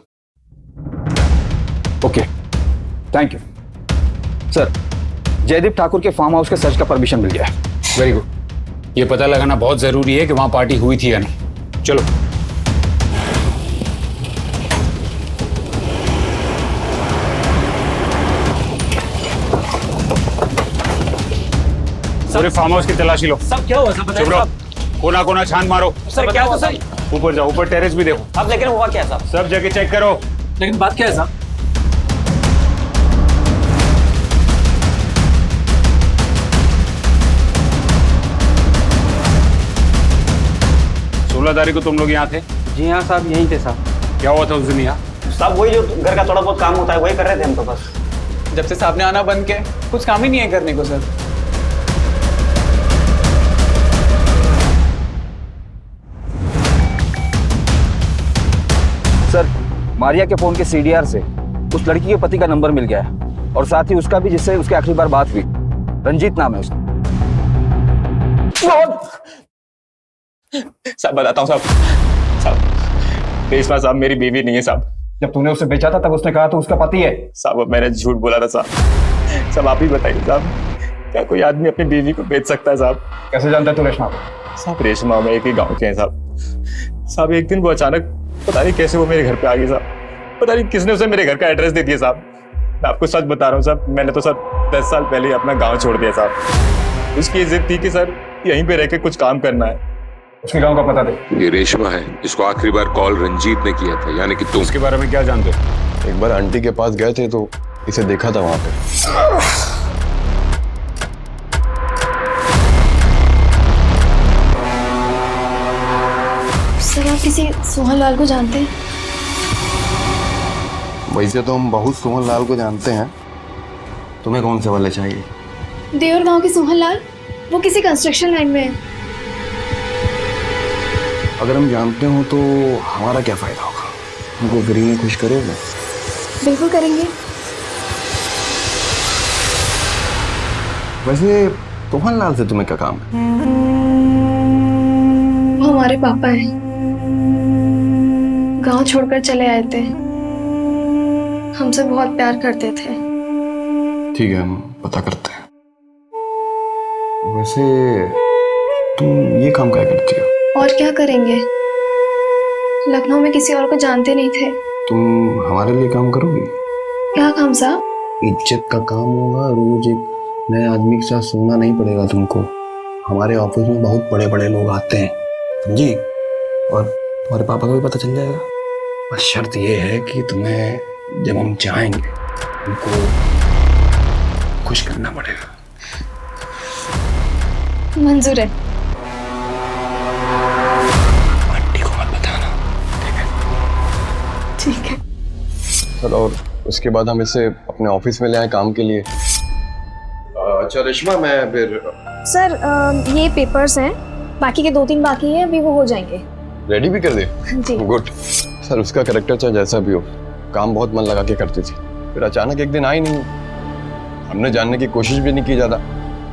okay, thank you sir. Jaydeep Thakur के फार्म हाउस के सर्च का परमिशन मिल गया है। Very good. ये पता लगाना बहुत जरूरी है कि वहां पार्टी हुई थी या नहीं। चलो पूरे फार्म हाउस की तलाशी लो। सब क्या हुआ सर? चुप रहो, कोना कोना छान मारो। सर क्या हुआ सर? ऊपर जाओ, ऊपर टेरेस भी देखो। अब लेकिन हुआ क्या साहब? सब जगह चेक करो। लेकिन बात क्या है साहब? तारीख को तुम लोग यहाँ थे? जी हाँ साहब, यहीं थे साहब। क्या हुआ था उस दिन यहाँ? साहब वही जो घर का थोड़ा बहुत काम होता है वही कर रहे थे हम तो बस। जब से साहब ने आना बंद किया, कुछ काम ही नहीं है करने को सर। सर मारिया के फोन के सीडीआर से उस लड़की के पति का नंबर मिल गया है और साथ ही उसका भी जिससे उसकी आखिरी बार बात हुई। रंजीत नाम है उसका। साहब बताता हूँ साहब, रेशमा साहब मेरी बीवी नहीं है साहब। जब तूने उसे बेचा था तब उसने कहा तो उसका पति है। साहब मैंने झूठ बोला था साहब। साहब आप ही बताइए साहब, क्या कोई आदमी अपनी बीवी को बेच सकता है साहब? कैसे जानता है तू रेशमा को? साहब रेशमा में एक ही गाँव के हैं साहब। साहब एक दिन वो अचानक पता नहीं कैसे वो मेरे घर पे आ गई साहब। पता नहीं किसने उसे मेरे घर का एड्रेस दे दिया साहब। मैं आपको सच बता रहा हूँ साहब, मैंने तो सर 10 साल पहले ही अपना गाँव छोड़ दिया साहब। उसकी जिद थी कि सर यहीं पे रह के कुछ काम करना है। उसके गांव का पता दे। ये रेशमा है, इसको आखिरी बार कॉल रंजीत ने किया था, यानी कि तुम। उसके बारे में क्या जानते हो? एक बार आंटी के पास गए थे तो इसे देखा था वहां पे। सर आप किसी सोहन लाल को जानते हैं? वैसे तो हम बहुत सोहन लाल को जानते हैं। तुम्हें कौन से वाले चाहिए? देवर गांव के सोहन लाल, वो किसी कंस्ट्रक्शन लाइन में है। अगर हम जानते हो तो हमारा क्या फायदा होगा? हमको फ्री में खुश करोगे? बिल्कुल करेंगे। वैसे सोहन लाल से तुम्हें क्या काम है? वो हमारे पापा हैं, गांव छोड़कर चले आए थे, हमसे बहुत प्यार करते थे। ठीक है, हम पता करते हैं। वैसे तुम ये काम क्या करती हो? और क्या करेंगे, लखनऊ में किसी और को जानते नहीं थे। तुम हमारे लिए काम करोगी? क्या काम साहब? इज्जत का काम होगा, रोज एक नए आदमी के साथ सोना नहीं पड़ेगा तुमको। हमारे ऑफिस में बहुत बड़े बड़े लोग आते हैं, समझी? और तुम्हारे पापा को भी पता चल जाएगा। और शर्त ये है कि तुम्हें जब हम जाएंगे उनको खुश करना पड़ेगा। मंजूर है। आंटी को मत बताना, ठीक है? ठीक है सर। और उसके बाद हम इसे अपने ऑफिस में ले आए काम के लिए। अच्छा रेशमा, मैं फिर सर ये पेपर्स हैं, बाकी के 2-3 बाकी हैं, अभी वो हो जाएंगे। रेडी भी कर दे? जी। गुड। सर उसका कैरेक्टर चाहे जैसा भी हो, काम बहुत मन लगा के करती थी, फिर अचानक एक दिन आई नहीं, हमने जानने की कोशिश भी नहीं की ज़्यादा।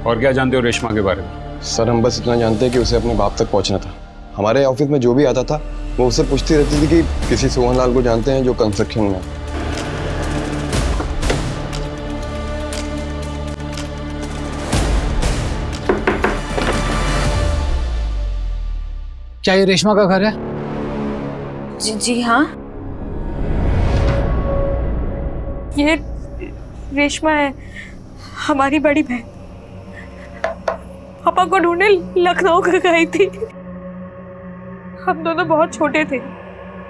और क्या जानते हो रेशमा के बारे में? सर हम बस इतना जानते हैं कि उसे अपने बाप तक पहुंचना था। हमारे ऑफिस में जो भी आता था वो उससे पूछती रहती थी कि किसी सोहनलाल को जानते हैं जो कंस्ट्रक्शन में। क्या ये रेशमा का घर है? जी हाँ, ये रेशमा है, हमारी बड़ी बहन। पापा को ढूंढने लखनऊ गई थी। हम दोनों बहुत छोटे थे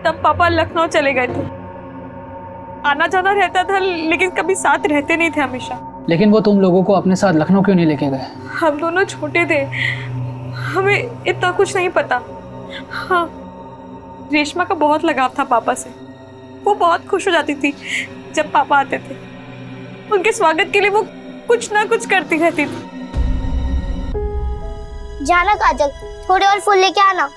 तब पापा लखनऊ चले गए थे। आना जाना रहता था लेकिन कभी साथ रहते नहीं थे हमेशा। लेकिन वो तुम लोगों को अपने साथ लखनऊ क्यों नहीं लेके गए? हम दोनों छोटे थे, हमें इतना कुछ नहीं पता। हाँ, रेशमा का बहुत लगाव था पापा से। वो बहुत खुश हो जाती थी जब पापा आते थे। उनके स्वागत के लिए वो कुछ ना कुछ करती रहती थी। जाना काजल, थोड़े और फूल लेके आना।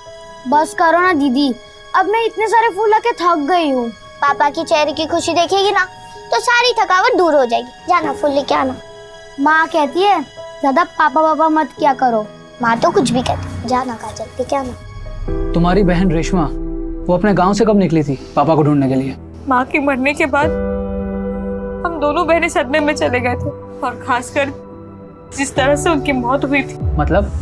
बस करो ना दीदी, अब मैं इतने सारे फूल लाके थक गई हूँ। पापा की चेहरे की खुशी देखेगी ना तो सारी थकावट दूर हो जाएगी। जाना फूल लेके आना। माँ कहती है ज्यादा पापा मत क्या करो। माँ तो कुछ भी कहती। जाना काजल, लेके आना। तुम्हारी बहन रेशमा वो अपने गांव से कब निकली थी पापा को ढूंढने के लिए? माँ के मरने के बाद हम दोनों बहनें सदमे में चले गए थे, और खासकर जिस तरह से उनकी मौत हुई थी। मतलब?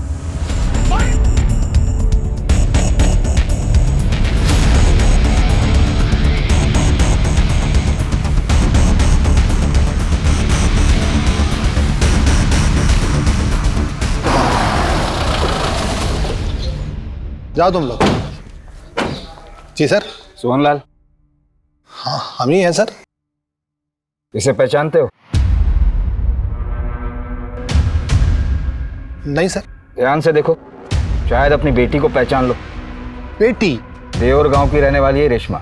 जाओ तुम लोग। जी सर। सोहनलाल? हाँ हम ही हैं सर। इसे पहचानते हो? नहीं सर। ध्यान से देखो, शायद अपनी बेटी को पहचान लो। बेटी? देवर गांव की रहने वाली है रेशमा।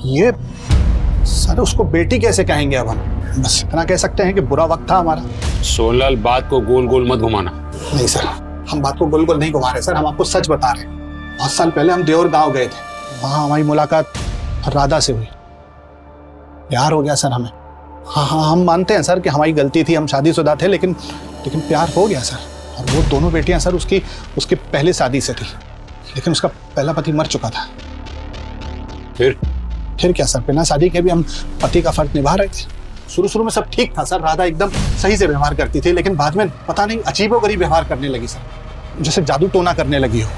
ये सर उसको बेटी कैसे कहेंगे? अब हम बस इतना कह सकते हैं कि बुरा वक्त था हमारा। सोहनलाल, बात को गोल गोल मत घुमाना। नहीं सर, हम बात को गोल गोल नहीं घुमा रहे सर, हम आपको सच बता रहे हैं। बहुत साल पहले हम देवर गांव गए थे, वहाँ हमारी मुलाकात राधा से हुई। प्यार हो गया सर हमें। हाँ हम मानते हैं सर कि हमारी गलती थी, हम शादीशुदा थे, लेकिन प्यार हो गया सर। और वो दोनों बेटियां सर उसकी पहले शादी से थी, लेकिन उसका पहला पति मर चुका था। फिर क्या सर, बिना शादी के भी हम पति का फर्ज निभा रहे थे। शुरू में सब ठीक था सर, राधा एकदम सही से व्यवहार करती थी, लेकिन बाद में पता नहीं अजीबोगरीब व्यवहार करने लगी सर, जैसे जादू टोना करने लगी हो।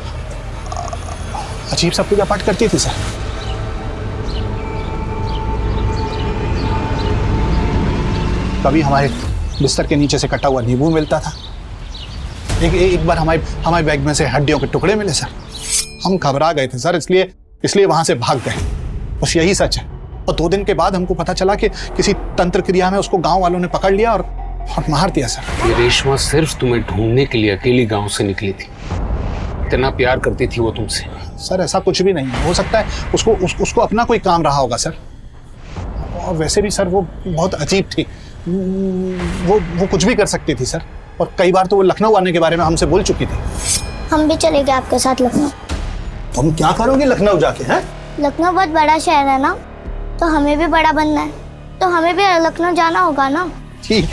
अजीब सा पूजा पाठ करती थी सर। कभी हमारे बिस्तर के नीचे से कटा हुआ नींबू मिलता था। एक बार हमारे बैग में से हड्डियों के टुकड़े मिले सर। हम घबरा गए थे सर, इसलिए वहां से भाग गए। बस यही सच है। और 2 दिन के बाद हमको पता चला कि किसी तंत्र क्रिया में उसको गांव वालों ने पकड़ लिया और मार दिया सर। ये रेशमा सिर्फ तुम्हें ढूंढने के लिए अकेली गांव से निकली थी। इतना प्यार करती थी वो तुमसे। सर ऐसा कुछ भी नहीं है, हो सकता है उसको अपना कोई काम रहा होगा सर। और वैसे भी सर वो बहुत अजीब थी, वो कुछ भी कर सकती थी सर। और कई बार तो वो लखनऊ आने के बारे में हमसे बोल चुकी थी। हम भी चले गए आपके साथ लखनऊ। तुम क्या करोगे लखनऊ जाके? हैं? लखनऊ बहुत बड़ा शहर है ना, तो हमें भी बड़ा बनना है, तो हमें भी लखनऊ जाना होगा ना। ठीक,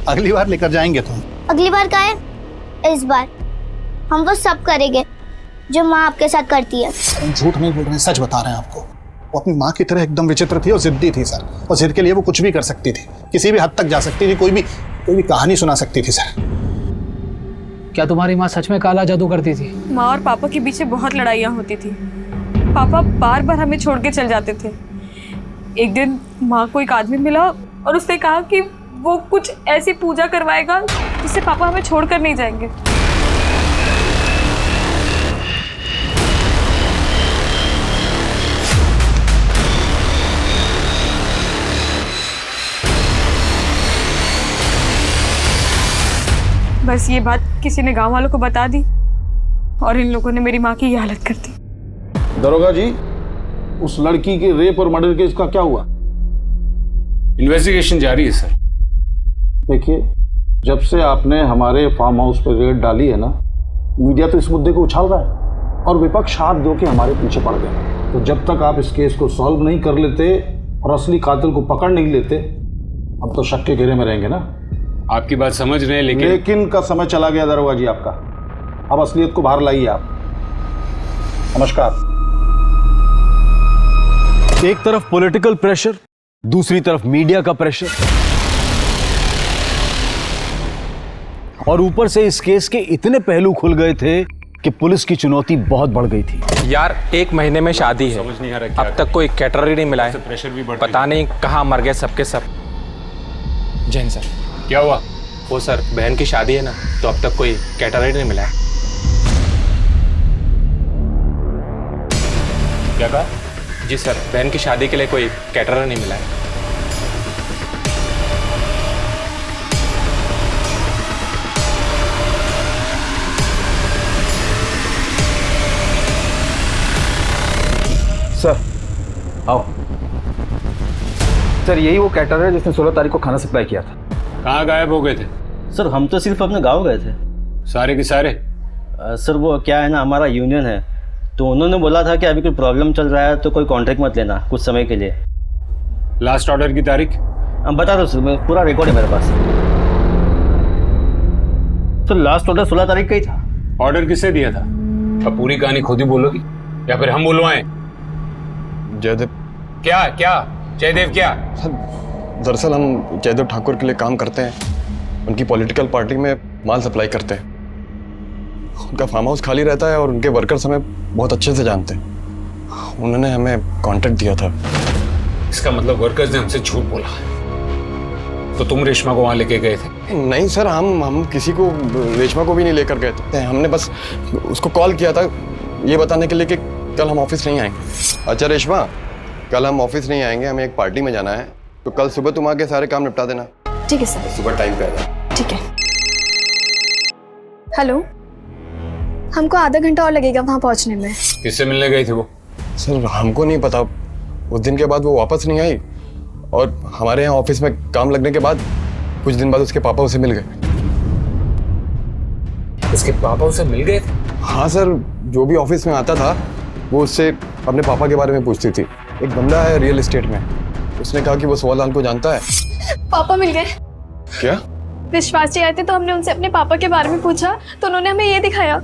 अगली बार लेकर जाएंगे तुम। अगली बार क्या है? इस बार हम वो सब करेंगे जो माँ आपके साथ करती है। हम झूठ नहीं बोल रहे हैं, सच बता रहे हैं आपको। वो अपनी माँ की तरह एकदम विचित्र थी और जिद्दी थी सर। और जिद के लिए वो कुछ भी कर सकती थी, किसी भी हद तक जा सकती थी, कोई भी कहानी सुना सकती थी सर। क्या तुम्हारी माँ सच में काला जादू करती थी? माँ और पापा के पीछे बहुत लड़ाइयाँ होती थी। पापा बार बार हमें छोड़ के चल जाते थे। एक दिन माँ को एक आदमी मिला और उसने कहा कि वो कुछ ऐसी पूजा करवाएगा जिससे पापा हमें छोड़कर नहीं जाएंगे। बस ये बात किसी ने गांव वालों को बता दी और इन लोगों ने मेरी माँ की ये हालत कर दी। दरोगा जी, उस लड़की के रेप और मर्डर केस का क्या हुआ? इन्वेस्टिगेशन जारी है सर। देखिए, जब से आपने हमारे फार्म हाउस पर रेड डाली है ना, मीडिया तो इस मुद्दे को उछाल रहा है और विपक्ष हाथ धो के हमारे पीछे पड़ गया। तो जब तक आप इस केस को सॉल्व नहीं कर लेते और असली कातिल को पकड़ नहीं लेते, हम तो शक के घेरे में रहेंगे ना। आपकी बात समझ रहे हैं, लेकिन का समय चला गया दरोगा जी आपका। अब असलियत को बाहर लाइए आप। नमस्कार। एक तरफ पॉलिटिकल प्रेशर, दूसरी तरफ मीडिया का प्रेशर, और ऊपर से इस केस के इतने पहलू खुल गए थे कि पुलिस की चुनौती बहुत बढ़ गई थी। यार 1 महीने में शादी है, समझ नहीं आ रहा अब तक कोई कैटरर ही नहीं मिला है। प्रेशर भी बढ़ पता नहीं कहाँ मर गए सबके सब। जैन सर, क्या हुआ? वो सर, बहन की शादी है ना, तो अब तक कोई कैटरर ही नहीं मिला है। क्या कहा? जी सर, बहन की शादी के लिए कोई कैटरर नहीं मिला है। सर आओ। सर यही वो कैटर है जिसने 16 तारीख को खाना सप्लाई किया था। कहाँ गायब हो गए थे? सर हम तो सिर्फ अपने गांव गए थे। सारे के सारे? सर वो क्या है ना, हमारा यूनियन है, तो उन्होंने बोला था कि अभी कोई प्रॉब्लम चल रहा है तो कोई कॉन्ट्रैक्ट मत लेना कुछ समय के लिए। लास्ट ऑर्डर की तारीख? बता दो सर, पूरा रिकॉर्ड है मेरे पास। तो लास्ट ऑर्डर 16 तारीख का ही था। ऑर्डर किससे दिया था? अब पूरी कहानी खुद ही बोलोगी या फिर हम बुलवाएं? जयदेव। क्या क्या जयदेव क्या? सर दरअसल हम जयदेव ठाकुर के लिए काम करते हैं, उनकी पॉलिटिकल पार्टी में माल सप्लाई करते हैं। उनका फार्म हाउस खाली रहता है और उनके वर्कर्स हमें बहुत अच्छे से जानते हैं। उन्होंने हमें कॉन्ट्रैक्ट दिया था। इसका मतलब वर्कर्स ने हमसे झूठ बोला है। तो तुम रेशमा को वहां लेके गए थे? नहीं सर, हम किसी को, रेशमा को भी नहीं लेकर गए थे। हमने बस उसको कॉल किया था ये बताने के लिए कि कल हम ऑफिस नहीं आएंगे। अच्छा रेशमा, कल हम ऑफिस नहीं आएंगे, हमें एक पार्टी में जाना है, तो कल सुबह तुम आके सारे काम निपटा देना। ठीक है सर। सुबह टाइम पे आना। ठीक है। हेलो, हमको आधा घंटा और लगेगा वहाँ पहुँचने में। किससे मिलने गई थी वो? सर हमको नहीं पता, उस दिन के बाद वो वापस नहीं आई और हमारे यहाँ ऑफिस में काम लगने के बाद कुछ दिन बाद उसके पापा उसे मिल गए। उसके पापा उसे मिल गए थे? हाँ सर, जो भी ऑफिस में आता था वो उससे अपने पापा के बारे में पूछती थी। एक बंदा है रियल एस्टेट में, उसने कहा कि वो सोहलाल को जानता है। पापा मिल गए? क्या? विश्वास जी आए थे तो हमने उनसे अपने पापा के बारे में पूछा तो उन्होंने हमें ये दिखाया।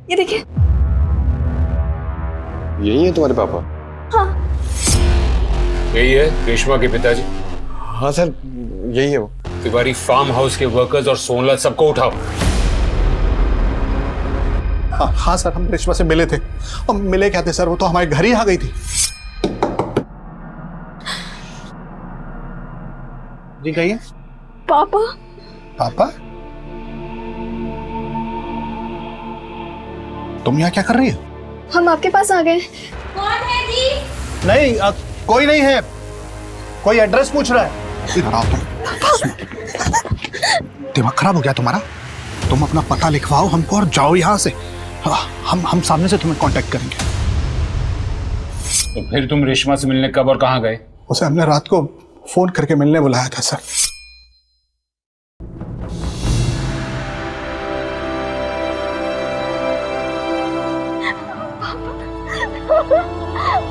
ये देखिए। यही है तुम्हारे पापा? हाँ। यही है रेशमा के पिताजी? हाँ सर, यही है वो। तिवारी फार्म हाउस के वर्कर्स और सोनलाल सबको उठाओ। हाँ सर, हम रेशमा से मिले थे। और मिले क्या थे सर, वो तो हमारे घर ही आ गई थी। जी कहिए। पापा। पापा? तुम यहाँ क्या कर रही हो? हम आपके पास आ गए। कौन है जी? नहीं, कोई नहीं है। कोई एड्रेस पूछ रहा है। इधर आओ तुम। दिमाग खराब हो गया तुम्हारा? तुम अपना पता लिखवाओ हमको और जाओ यहाँ से। हम सामने से तुम्हें कांटेक्ट करेंगे। तो फिर तुम रेशमा से मिलने कब और कहाँ गए? उसे हमने रात को फोन करके मिलने बुलाया था सर।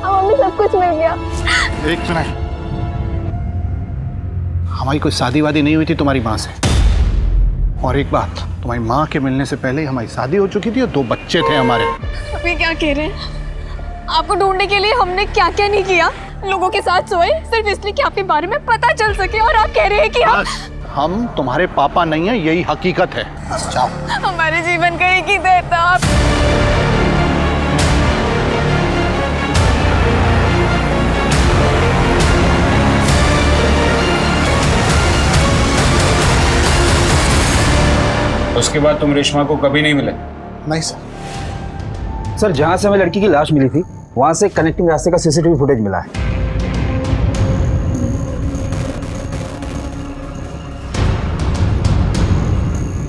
हमें सब कुछ मिल गया। एक मिनट, हमारी कोई शादी वादी नहीं हुई थी तुम्हारी माँ से। और एक बात, तुम्हारी माँ के मिलने से पहले ही हमारी शादी हो चुकी थी और 2 बच्चे थे हमारे। अभी क्या कह रहे हैं? आपको ढूंढने के लिए हमने क्या क्या नहीं किया। लोगों के साथ सोए सिर्फ इसलिए कि आपके बारे में पता चल सके, और आप कह रहे हैं कि हम तुम्हारे पापा नहीं है, यही हकीकत है। जाओ। हमारे जीवन का एक ही दर्द था। आप उसके बाद तुम रेशमा को कभी नहीं मिले? नहीं सर। सर जहाँ से हमें लड़की की लाश मिली थी वहाँ से कनेक्टिंग रास्ते का सीसीटीवी फुटेज मिला है।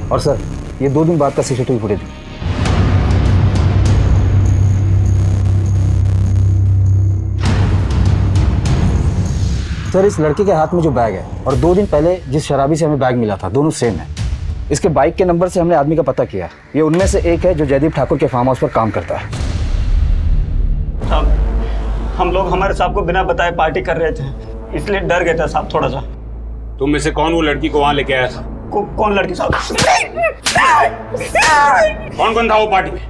और सर ये 2 दिन बाद का सीसीटीवी फुटेज। सर इस लड़के के हाथ में जो बैग है और 2 दिन पहले जिस शराबी से हमें बैग मिला था, दोनों सेम है। इसके बाइक के नंबर से हमने आदमी का पता किया। ये उनमें से एक है जो जयदीप ठाकुर के फार्म हाउस पर काम करता है। साहब हम लोग हमारे साहब को बिना बताए पार्टी कर रहे थे, इसलिए डर गए थे साहब थोड़ा सा। तुम में से कौन वो लड़की को वहां लेके आया था? कौन लड़की साहब? कौन कौन था वो पार्टी में?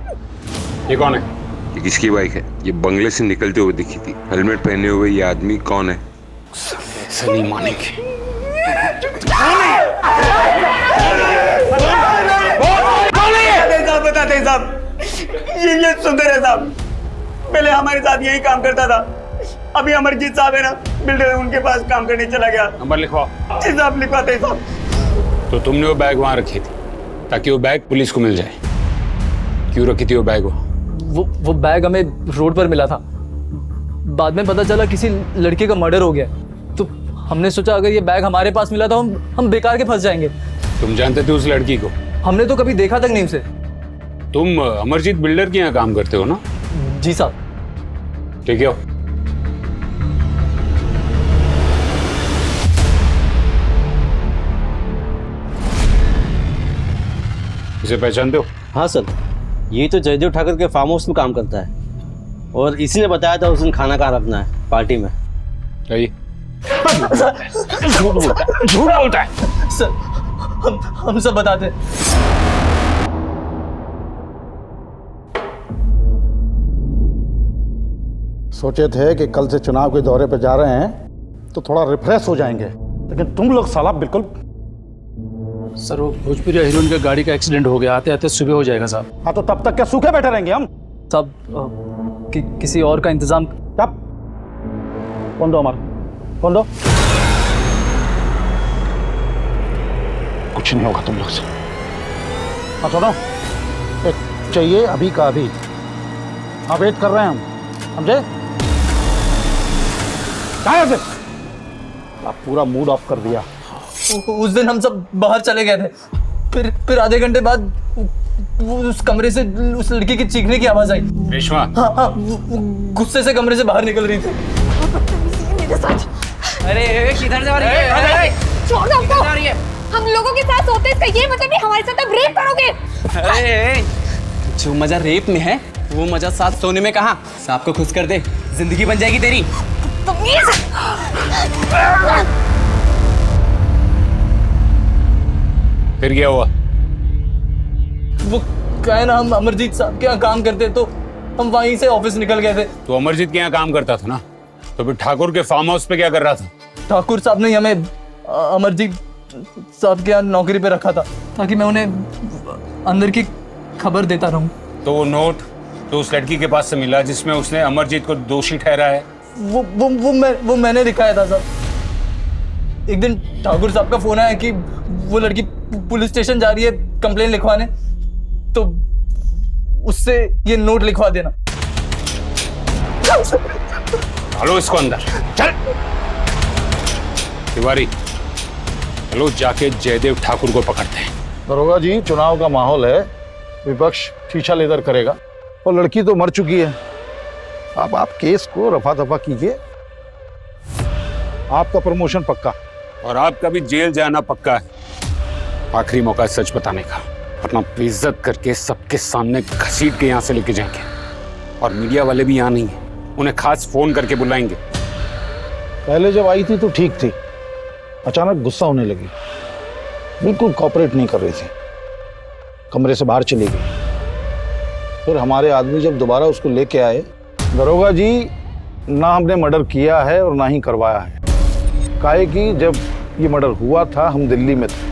ये कौन है? ये किसकी बाइक है? ये बंगले से निकलते हुए दिखी थी। हेलमेट पहने हुए ये आदमी कौन है? ऐसे नहीं मानेंगे। बताते हैं साहब, ये सुंदर है साहब, पहले हमारे साथ यही काम करता था। अभी अमरजीत साहब है ना, बिल्डर, उनके पास काम करने चला गया। नंबर लिखवाओ। जी साहब लिखवाते हैं साहब। तो तुमने वो बैग वहां रखी थी ताकि वो बैग पुलिस को मिल जाए। क्यों रखी थी वो बैग? वो बैग हमें रोड पर मिला था। बाद में पता चला किसी लड़के का मर्डर हो गया, तो हमने सोचा अगर ये बैग हमारे पास मिला तो हम बेकार के फंस जाएंगे। तुम जानते थे उस लड़की को? हमने तो कभी देखा तक नहीं उसे। तुम अमरजीत बिल्डर के यहाँ काम करते हो ना? जी साहब। ठीक है। इसे पहचानते हो? हाँ सर, ये तो जयदेव ठाकुर के फार्म हाउस में काम करता है और इसी ने बताया था उस दिन खाना कहाँ रखना है पार्टी में। झूठ बोलता है सर, हम सब बताते हैं। सोचे थे कि कल से चुनाव के दौरे पर जा रहे हैं तो थोड़ा रिफ्रेश हो जाएंगे, लेकिन तुम लोग साला बिल्कुल। सर वो भोजपुरी हीरोइन का गाड़ी का एक्सीडेंट हो गया, आते आते सुबह हो जाएगा साहब। हाँ तो तब तक क्या सूखे बैठे रहेंगे हम? साहब किसी और का इंतजाम। कब? कौन दो अमर, कौन दो? कुछ नहीं होगा तुम लोग से। हाँ सुनो, एक चाहिए अभी का अभी। हाँ वेट कर रहे हैं हम, समझे? क्या है? आप पूरा मूड ऑफ कर दिया। उस दिन हम सब बाहर चले गए थे, फिर आधे घंटे बाद वो उस कमरे से उस लड़की की चीखने की आवाज आई। रेशमा? हाँ, वो गुस्से से कमरे से बाहर निकल रही थी। मेरे साथ। अरे किधर जा रही है? छोड़ दो हमको। हम लोगों के साथ सोते इसका ये मतलब नहीं हमारे साथ अब रेप करोगे? अरे जो मजा रेप में है वो मजा साथ सोने में कहाँ? सांप को खुश कर दे, जिंदगी बन जाएगी तेरी। फिर क्या हुआ? वो कहे ना हम अमरजीत साहब के यहाँ काम करते, तो हम वहीं से ऑफिस निकल गए थे। तो अमरजीत के यहाँ काम करता था ना, तो फिर ठाकुर के फार्म हाउस पे क्या कर रहा था? ठाकुर साहब ने हमें अमरजीत साहब के यहाँ नौकरी पे रखा था ताकि मैं उन्हें अंदर की खबर देता रहूं। तो वो नोट तो उस लड़की के पास से मिला जिसमें उसने अमरजीत को दोषी ठहराया है? वो मैंने दिखाया था साहब। एक दिन ठाकुर साहब का फोन आया कि वो लड़की पुलिस स्टेशन जा रही है कंप्लेन लिखवाने, तो उससे ये नोट लिखवा देना। हेलो, इसको अंदर चल। तिवारी, चलो जाके जयदेव ठाकुर को पकड़ते हैं। दरोगा जी, चुनाव का माहौल है, विपक्ष शीशा लेदर करेगा और लड़की तो मर चुकी है। अब आप केस को रफा दफा कीजिए, आपका प्रमोशन पक्का और आपका भी जेल जाना पक्का है। आखिरी मौका है सच बताने का, अपना बेइज्जत करके सबके सामने घसीट के यहाँ से लेके जाएंगे। और मीडिया वाले भी यहाँ नहीं है, उन्हें खास फोन करके बुलाएंगे। पहले जब आई थी तो ठीक थी, अचानक गुस्सा होने लगी, बिल्कुल कॉपरेट नहीं कर रही थी, कमरे से बाहर चली गई। फिर हमारे आदमी जब दोबारा उसको लेके आए, दरोगा जी ना हमने मर्डर किया है और ना ही करवाया है। काहे कि जब ये मर्डर हुआ था हम दिल्ली में थे,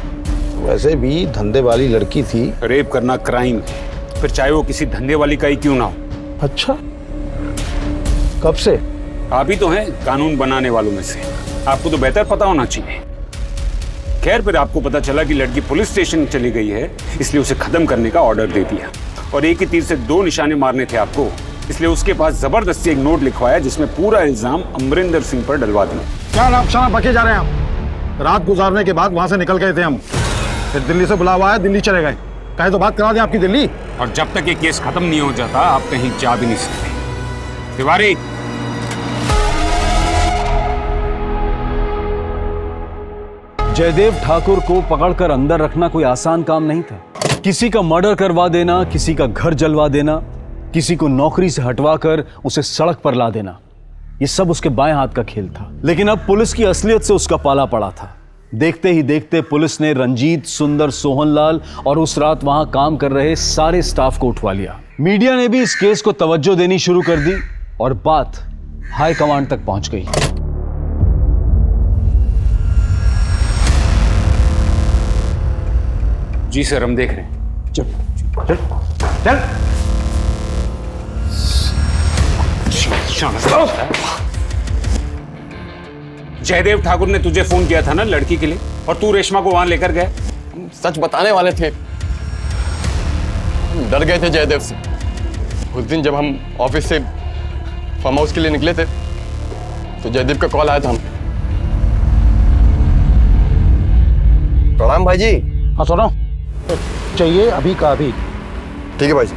वैसे भी धंधे वाली लड़की थी। रेप करना क्राइम है, फिर चाहे वो किसी धंधे वाली का ही क्यों ना हो। अच्छा, कब से? आप ही तो हैं कानून बनाने वालों में से, आपको तो बेहतर पता होना चाहिए। खैर, फिर आपको पता चला कि लड़की पुलिस स्टेशन चली गई है, इसलिए उसे खत्म करने का ऑर्डर दे दिया और एक ही तीर से 2 निशाने मारने थे आपको, इसलिए उसके पास जबरदस्ती एक नोट लिखवाया जिसमें पूरा इल्जाम अमरिंदर सिंह पर डलवा दिया। क्या नाम शराब बके जा रहे हैं हम? रात गुजारने के बाद वहां से निकल गए थे हम, फिर दिल्ली से बुलावा आया, दिल्ली चले गए। कहे तो बात करा दें आपकी दिल्ली। और जब तक ये केस खत्म नहीं हो जाता आप कहीं जा भी नहीं सकते। तिवारी, जयदेव ठाकुर को पकड़कर अंदर रखना कोई आसान काम नहीं था। किसी का मर्डर करवा देना, किसी का घर जलवा देना, किसी को नौकरी से हटवाकर उसे सड़क पर ला देना, ये सब उसके बाएं हाथ का खेल था। लेकिन अब पुलिस की असलियत से उसका पाला पड़ा था। देखते ही देखते पुलिस ने रंजीत, सुंदर, सोहनलाल और उस रात वहां काम कर रहे सारे स्टाफ को उठवा लिया। मीडिया ने भी इस केस को तवज्जो देनी शुरू कर दी और बात हाई कमांड तक पहुंच गई। जी सर, हम देख रहे हैं। चल चल चल। जयदेव ठाकुर ने तुझे फोन किया था ना लड़की के लिए, और तू रेशमा को वहां लेकर गए। सच बताने वाले थे, डर गए थे जयदेव से। उस दिन जब हम ऑफिस से फार्म हाउस के लिए निकले थे तो जयदेव का कॉल आया था हमें। प्रणाम भाई जी। हाँ सुनो, चाहिए अभी का अभी। ठीक है भाई जी।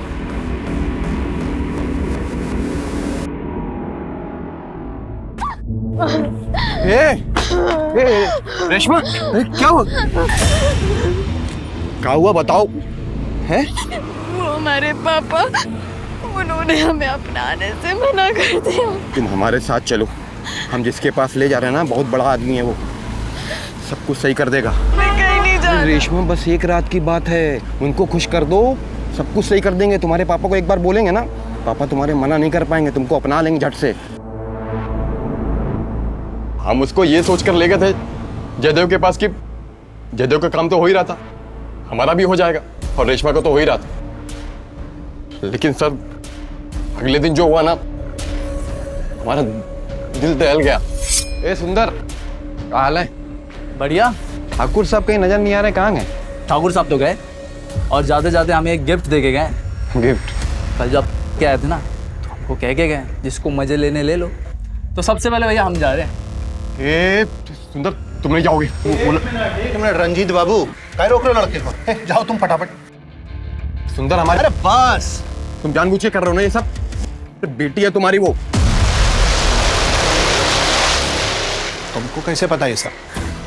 रेशमा, क्या हुआ? क्या हुआ बताओ? हैं? वो हमारे पापा, उन्होंने हमें अपनाने से मना कर दिया। तुम हमारे साथ चलो, हम जिसके पास ले जा रहे हैं ना बहुत बड़ा आदमी है, वो सब कुछ सही कर देगा। मैं कहीं नहीं जा रहा। रेशमा बस एक रात की बात है, उनको खुश कर दो, सब कुछ सही कर देंगे। तुम्हारे पापा को एक बार बोलेंगे ना, पापा तुम्हारे मना नहीं कर पाएंगे, तुमको अपना लेंगे झट से। हम उसको ये सोच कर ले गए थे जयदेव के पास कि जयदेव का काम तो हो ही रहा था, हमारा भी हो जाएगा, और रेशमा का तो हो ही रहा था। लेकिन सर अगले दिन जो हुआ ना, हमारा दिल दहल गया। ए सुंदर, क्या हाल है? बढ़िया। ठाकुर साहब कहीं नजर नहीं आ रहे, कहाँ गए? ठाकुर साहब तो गए और जाते जाते हमें एक गिफ्ट दे के गए। गिफ्ट? कल जब क्या आए थे ना, तो हमको कह के गए जिसको मजे लेने ले लो। तो सबसे पहले भैया हम जा रहे हैं। ए सुंदर, तुम नहीं जाओगे? तुमने रंजीत बाबू कह रोक रहे हो लड़के को? जाओ तुम फटाफट। सुंदर हमारे, अरे बस, तुम जानबूझ के कर रहे हो ना ये सब? बेटी है तुम्हारी वो। तुमको कैसे पता ये सब?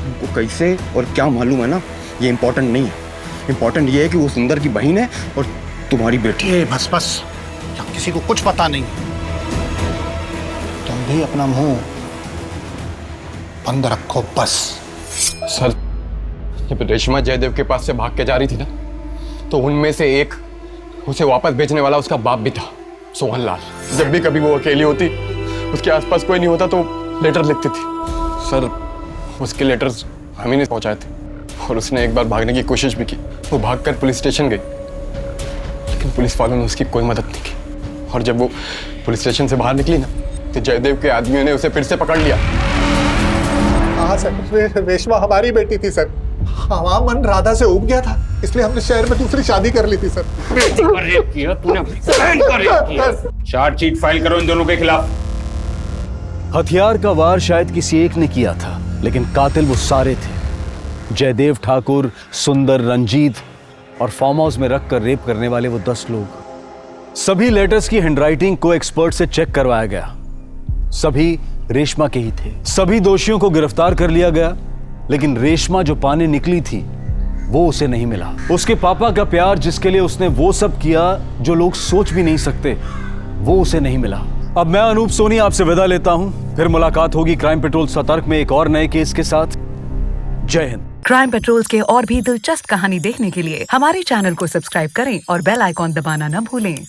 तुमको कैसे और क्या मालूम है ना, ये इम्पोर्टेंट नहीं है। इम्पोर्टेंट ये है कि वो सुंदर की बहन है और तुम्हारी बेटी है। बस बस, यहाँ किसी को कुछ पता नहीं। तुम भी अपना मुंह बंद रखो बस। सर जब रेशमा जयदेव के पास से भाग के जा रही थी ना, तो उनमें से एक उसे वापस भेजने वाला उसका बाप भी था, सोहनलाल। जब भी कभी वो अकेली होती, उसके आसपास कोई नहीं होता, तो लेटर लिखती थी। सर उसके लेटर्स हम ही ने पहुंचाए थे, और उसने एक बार भागने की कोशिश भी की। वो भागकर पुलिस स्टेशन गई, लेकिन पुलिस वालों ने उसकी कोई मदद नहीं की। और जब वो पुलिस स्टेशन से बाहर निकली ना, तो जयदेव के आदमियों ने उसे फिर से पकड़ लिया। हाँ सर, रेशमा हमारी बेटी थी सर। हमारा मन राधा से उब गया था, इसलिए हमने शहर में दूसरी शादी कर ली थी सर। रेप किया तूने, चार्जशीट फाइल करो इन दोनों के खिलाफ। हथियार का वार शायद किसी एक ने किया था, लेकिन कातिल वो सारे थे। जयदेव ठाकुर, सुंदर, रंजीत और फार्म हाउस में रखकर रेप करने वाले वो 10 लोग। सभी लेटर्स की हैंडराइटिंग को एक्सपर्ट से चेक करवाया गया, सभी रेशमा के ही थे। सभी दोषियों को गिरफ्तार कर लिया गया, लेकिन रेशमा जो पाने निकली थी वो उसे नहीं मिला। उसके पापा का प्यार, जिसके लिए उसने वो सब किया जो लोग सोच भी नहीं सकते, वो उसे नहीं मिला। अब मैं अनूप सोनी आपसे विदा लेता हूं, फिर मुलाकात होगी क्राइम पेट्रोल सतर्क में एक और नए केस के साथ। जय हिंद। क्राइम पेट्रोल के और भी दिलचस्प कहानी देखने के लिए हमारे चैनल को सब्सक्राइब करें और बेल आइकॉन दबाना न भूलें।